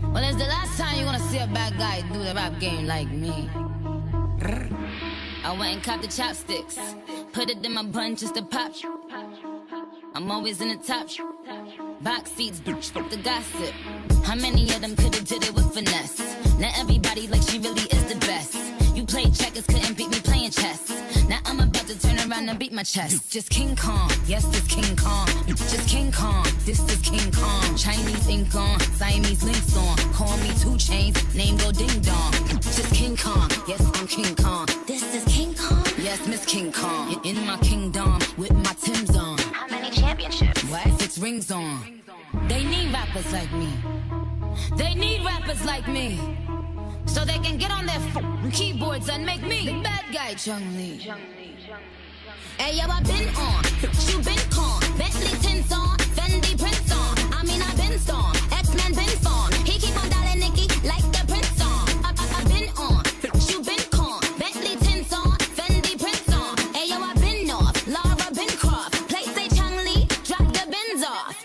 Well, it's the last time you gonna see a bad guy do the rap game like me. I went and copped the chopsticks, put it in my bun just to pop. I'm always in the top. Box seats, stop the gossip. How many of them could've did it with finesse? Now everybody like she really is the best. You played checkers, couldn't beat me playing chess. Now I'm about to turn around and beat my chest. Just King Kong, yes, this King Kong. Just King Kong, this is King Kong. Chinese ink on, Siamese links on. Call me 2 Chains, name go ding dong. Just King Kong, yes, I'm King Kong. This is King Kong? Yes, Miss King Kong. In my kingdom, with my Timbs on. How many championships? What? 6 rings on. They need rappers like me. They need rappers like me. So they can get on their keyboards and make me the bad guy, Chung Lee. Hey, yo, I been on, you been con. Bentley tints on, Fendi prints on. I mean, I been storm, X-Men been formed. He keep on dialing Nicki like the Prince on. I been on, you been con. Bentley tints on, Fendi prints on. Hey, yo, I been off, Laura been Croft. Play say Chung Lee, drop the bins off.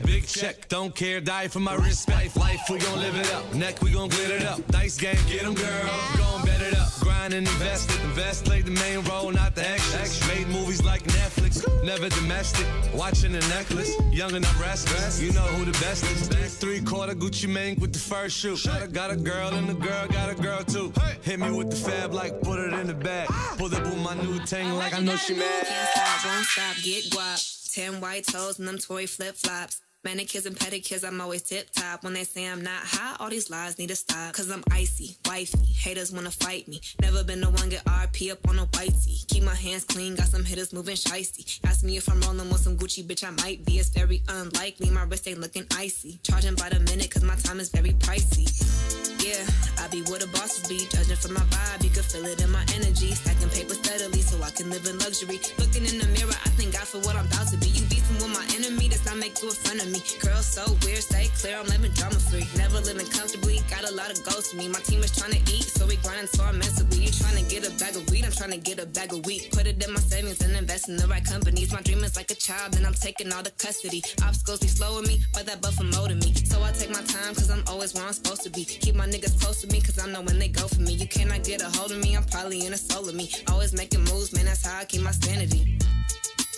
Big check, don't care, die for my respect. Life, we gon' live it up. Neck, we gon' glitter it up. Dice game, get 'em, girl. Gon' bet it up. Grind and invest it. Invest, played the main role, not the extras. Made movies like Netflix, never domestic. Watching the necklace, young and I'm restless. You know who the best is. 3/4 Gucci Mane with the first shoe. Got a girl and the girl got a girl too. Hit me with the fab like put it in the bag. Pull up with my new tank like I know she mad. Can't stop, won't stop, get guap. 10 white toes and them toy flip-flops. Manicures and pedicures, I'm always tip top. When they say I'm not hot, all these lies need to stop. Cause I'm icy, wifey, haters wanna fight me. Never been the one get RP up on a whitey. Keep my hands clean, got some hitters moving shicey. Ask me if I'm rolling with some Gucci, bitch, I might be. It's very unlikely, my wrist ain't looking icy. Charging by the minute, cause my time is very pricey. Yeah, I be where the bosses be. Judging from my vibe, you can feel it in my energy. Stacking paper steadily so I can live in luxury. Looking in the mirror, I thank God for what I'm about to be. You beefing with my enemy, that's not make you a friend of me. Girl, so weird, stay clear, I'm living drama free. Never living comfortably, got a lot of goals to me. My team is trying to eat, so we grinding so immensely. You trying to get a bag of weed, I'm trying to get a bag of wheat. Put it in my savings and invest in the right companies. My dream is like a child, and I'm taking all the custody. Obstacles be slowing me, but that buffer molding me. So I take my time, cause I'm always where I'm supposed to be. Keep my niggas close to me, cause I know when they go for me. You cannot get a hold of me, I'm probably in a soul of me. Always making moves, man, that's how I keep my sanity.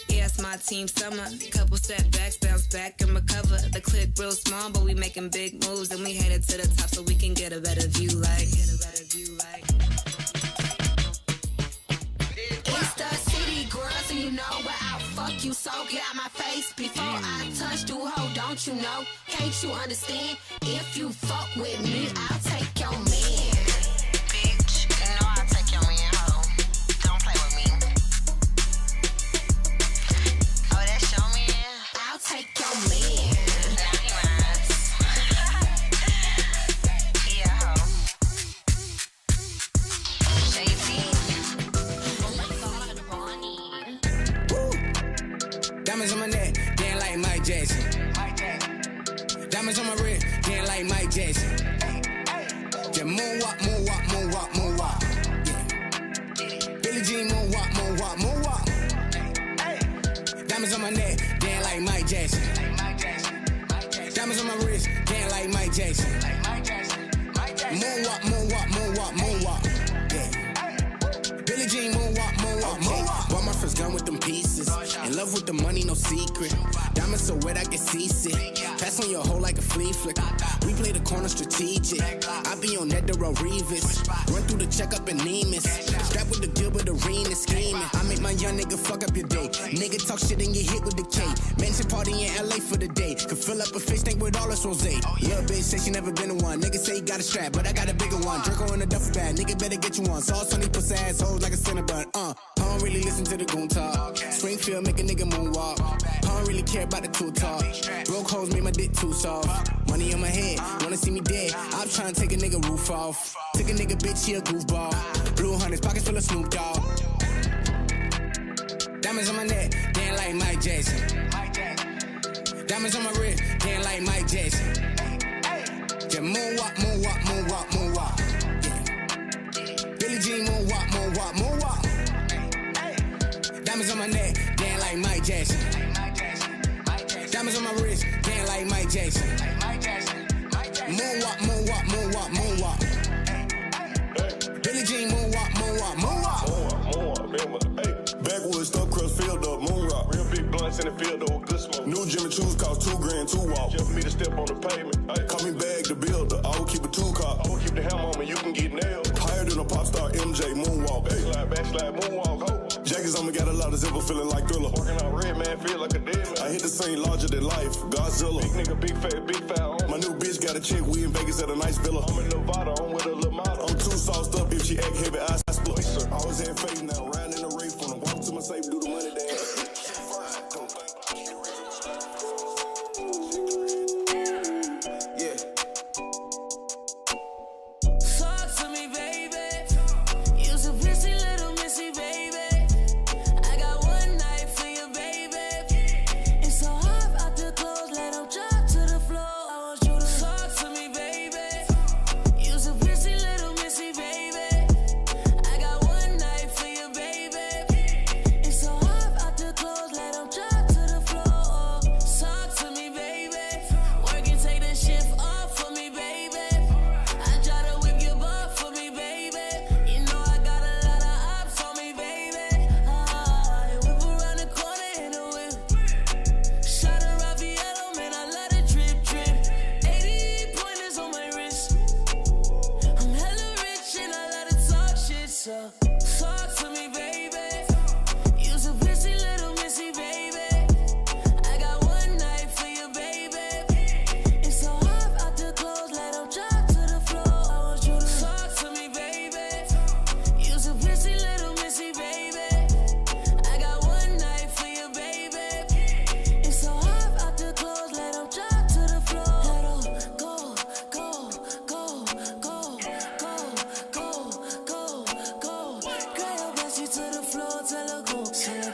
Yeah, it's my team summer. Couple setbacks, bounce back and recover. The clip real small, but we making big moves. And we headed to the top so we can get a better view like. It's the city girls and you know where I'll fuck you. So get out my face before I touch you, ho, don't you know? Can't you understand? If you fuck with me, I'll take your man. Bitch, you know I'll take your man, ho. Don't play with me. Oh, that's your man? I'll take your man. Now he mine. Yeah, ho. Diamonds on my neck, damn like Mike Jackson. Diamonds on my wrist, damn like Mike Jackson. Just moonwalk, moonwalk, moonwalk, moonwalk. Yeah. Billie Jean moonwalk, moonwalk, moonwalk. Diamonds on my neck, damn like Mike Jackson. Diamonds on my wrist, damn like Mike Jackson. Moonwalk, moonwalk, moonwalk, moonwalk. Yeah. Billie Jean moonwalk, moonwalk, moonwalk. Bought my first gun with them pieces. In love with the money, no secret. Diamonds so wet I get seasick. Pass on your hoe like a flea flicker. We play the corner strategic. I be on Nedero Revis. Run through the checkup in Nemus. Strap with the Gilbert Arena scheming. I make my young nigga fuck up your day. Nigga talk shit and get hit with the K. Mansion party in LA for the day. Could fill up a fish tank with all this rose. Little bitch say she never been in one. Nigga say he got a strap, but I got a bigger one. Draco in a duffel bag. Nigga better get you one. Sauce on these pussy assholes like a Cinnabon. I don't really listen to the goon talk. Springfield make a nigga moonwalk. I don't really care about the two talk. Broke hoes made my dick too soft. Money on my head, wanna see me dead. I'm trying to take a nigga roof off. Took a nigga bitch, he a goofball. Blue hunters, pockets full of Snoop Dogg. Diamonds on my neck, damn like Mike Jackson. Diamonds on my wrist, damn like Mike Jackson. Just moonwalk, moonwalk, moonwalk, moonwalk. Yeah. Billie Jean moonwalk, moonwalk, moonwalk. Diamonds on my neck, damn like Mike Jackson. Diamonds on my wrist, damn like Mike Jackson. Moonwalk, moonwalk, moonwalk, moonwalk. Billie Jean moonwalk, moonwalk, moonwalk. Backwoods, stuff crust, field up, moon rock. Real big blunts in the field up, good smoke. New Jimmy Choo's cost $2,000 to walk. Just for me to step on the pavement. Ay. Call me Bag the Builder, I will keep a two-car. I will keep the hammer on me, you can get nailed. Higher than a pop star, MJ, moonwalk. Backslide, moonwalk, ho. Jackets on me got a lot of zipper, feeling like Thriller. Walking out red, man, feel like a dead man. I hit the scene larger than life, Godzilla. Big nigga, big fat on. My new bitch got a chick, we in Vegas at a nice villa. I'm in Nevada, I'm with a little model. I'm too sauced up, if she act heavy, I split. I was in faith now, riding in the race from the walk to my safe, do the money dance. Baby,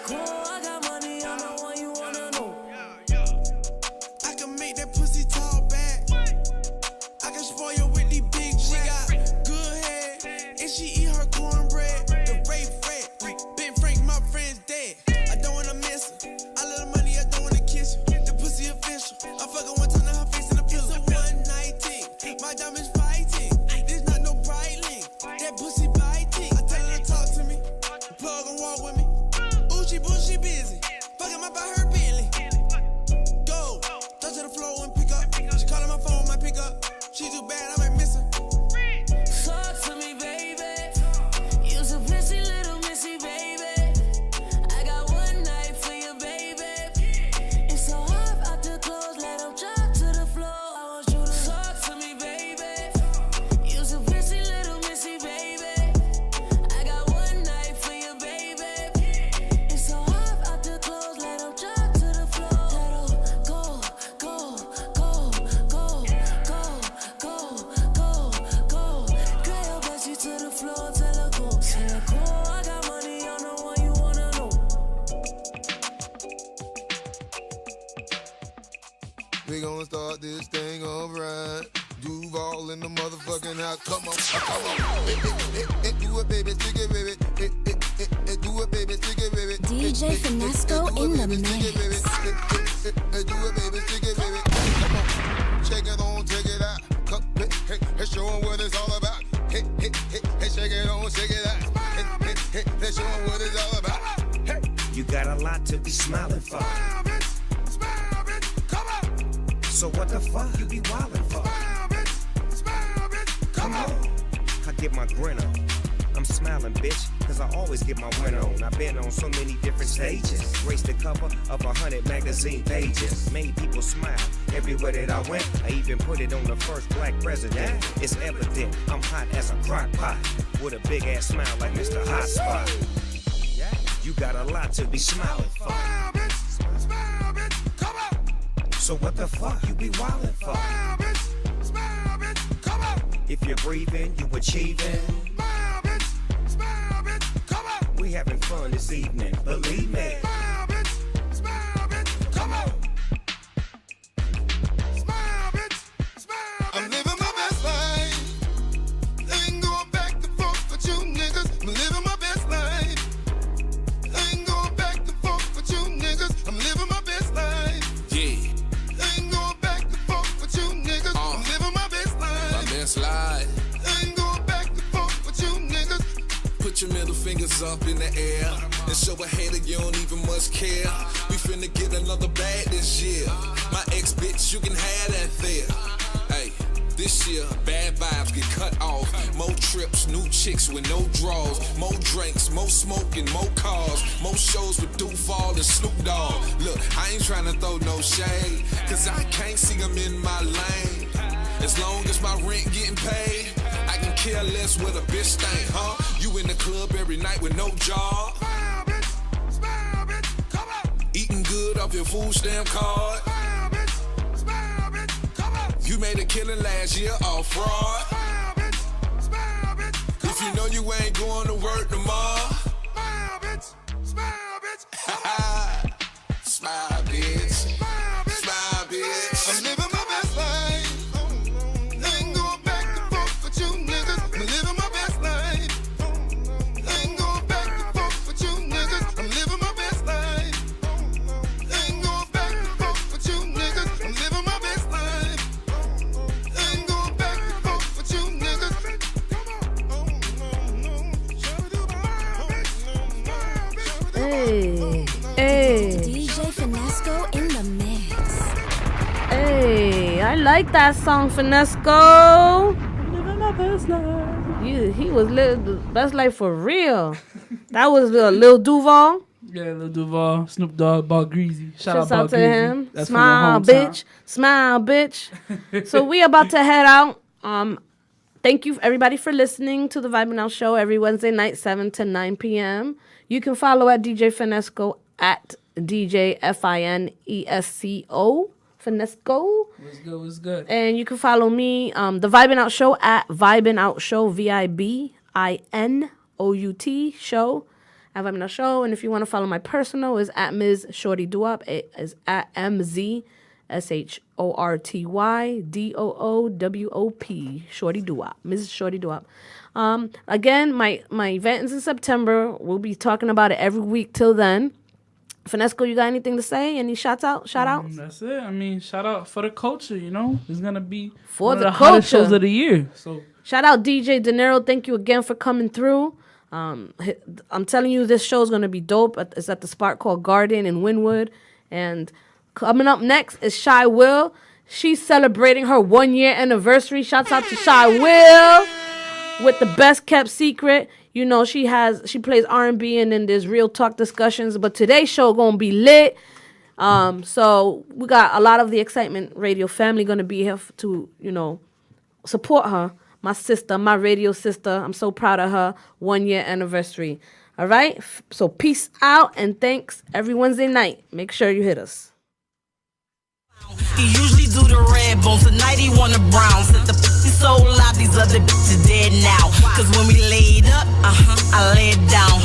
cool, I got money, I'm the one you wanna know. I can make that pussy talk back. I can spoil you with these big racks. She got good head, and she eat her cornbread. The rape Fred, Ben Frank, my friend's dead. I don't wanna miss her. I love the money, I don't wanna kiss her. The pussy official. I fuck her one time to her face in the pillow. It's a one night thing. My diamonds fighting. There's not no bright link. That pussy biting. I tell her to talk to me. Plug and walk with me. Ooh, she busy. Fucking my by her Bentley. Go. Touch to the floor and pick up. She calling my phone, might pick up. She too bad, I might miss her. Talk to me, baby. You so pretty, little missy, baby. I got one night for you, baby. It's so hard out the clothes, let them drop to the floor. I want you to talk to me, baby. You so pretty, little missy, baby. I got one night for you, baby. It's so hard out the clothes, let them drop to the floor. Let them go, go, go, go, go, go, go, go. Girl, your bestie to the floor, tell her go. Tell her go, I got money, I'm the one you wanna know. We gon' start this thing alright. Duval in the motherfucking house. Come on, come on. Do it, baby, stick it, baby. Do it, baby, stick it, baby. DJ Finasco in the mix. Do it, baby, stick it, baby. Come on, check it on, check it out. Come, hey, show 'em what it's all about. Hey, shake it on, shake it out. Hey, show 'em what it's all about. Hey, you got a lot to be smiling for. smile, bitch, come on. So what the fuck you be wildin' for? Smile, bitch, Come on. I get my grin on. I'm smiling, bitch, cause I always get my win on. I've been on so many different stages. Graced the cover of 100 magazine pages. Made people smile everywhere that I went. I even put it on the first black president. It's evident I'm hot as a crock pot. With a big ass smile like Mr. Hot Spot. You got a lot to be smiling for. smile, bitch, come on. So what the fuck you be wildin' for? Smile, bitch, come on. If you're breathing, you achieving. Smile, bitch, come on. We having fun this evening, believe me. Smile, bitch, come on. Smile, bitch, I'm living my best life. Ain't going back and forth with you niggas. I'm living my best life. Ain't going back and forth with you niggas. I'm living my best life. Yeah, Ain't going back and forth with you niggas. I'm living my best life. my best life. Ain't going back and forth with you niggas. Put your middle fingers up in the air and show a hater you don't even much care. We finna get another bag this year. My ex bitch, you can have that there. Hey, this year, bad vibes get cut off. More trips, new chicks with no draws. More drinks, more smoking, more cars. More shows with Duval and Snoop Dogg. Look, I ain't tryna throw no shade, cause I can't see them in my lane. As long as my rent getting paid, I can care less what a bitch think, huh? You in the club every night with no job. Smile, bitch, come on. Eating good off your food stamp card. Smile, bitch, come on. You made a killing last year off fraud. Smile, bitch, If you know you ain't going to work tomorrow, smile, bitch, smile, bitch. Smile, bitch. I'm living my best life. Ain't going back and forth with you niggas. I'm living my best life. Ain't going back and forth with you niggas. I'm living my best life. Ain't going back and forth with you niggas. I'm living my best life. Ain't going back and forth with you niggas. Hey. DJ Finasco in the mix. Hey, I like that song, Finasco. Living my best life. Yeah, he was living the best life for real. That was Lil Duval. Yeah, Lil Duval, Snoop Dogg, Bob Greasy. Shouts Bob out to Greasy. him. That's Smile, from the hometown. bitch. Smile, bitch. So we about to head out. Thank you everybody for listening to the Vibin' Out Show every Wednesday night, 7 to 9 p.m. You can follow at DJ Finasco at DJ FINESCO. Finasco. What's good? And you can follow me, the Vibin' Out Show at Vibin' Out Show, VIBINOUT show having a show. And if you want to follow my personal, is at Ms. Shorty Doop. It is at MZSHORTYDOOWOP. Shorty Doop. Ms. Shorty Doop. Again, my event is in September. We'll be talking about it every week till then. Finesco, you got anything to say? Any shout outs? That's it. I mean, shout out for the culture, you know. It's going to be for one the of the hottest culture shows of the year. So shout out DJ Dinero. Thank you again for coming through. I'm telling you, this show is going to be dope. It's at the spot called Garden in Wynwood. And coming up next is Shy Will. She's celebrating her 1 year anniversary. Shouts out to Shy Will with the best kept secret. You know, she plays R&B and then there's real talk discussions. But today's show gonna be lit. So we got a lot of the Excitement Radio family gonna be here to, you know, support her. My sister, my radio sister. I'm so proud of her 1 year anniversary. All right. So peace out and thanks every Wednesday night. Make sure you hit us. He usually do the red bone. Tonight he want the brown. Said the pussy so loud, these other bitches dead now. Cause when we laid up, I laid down.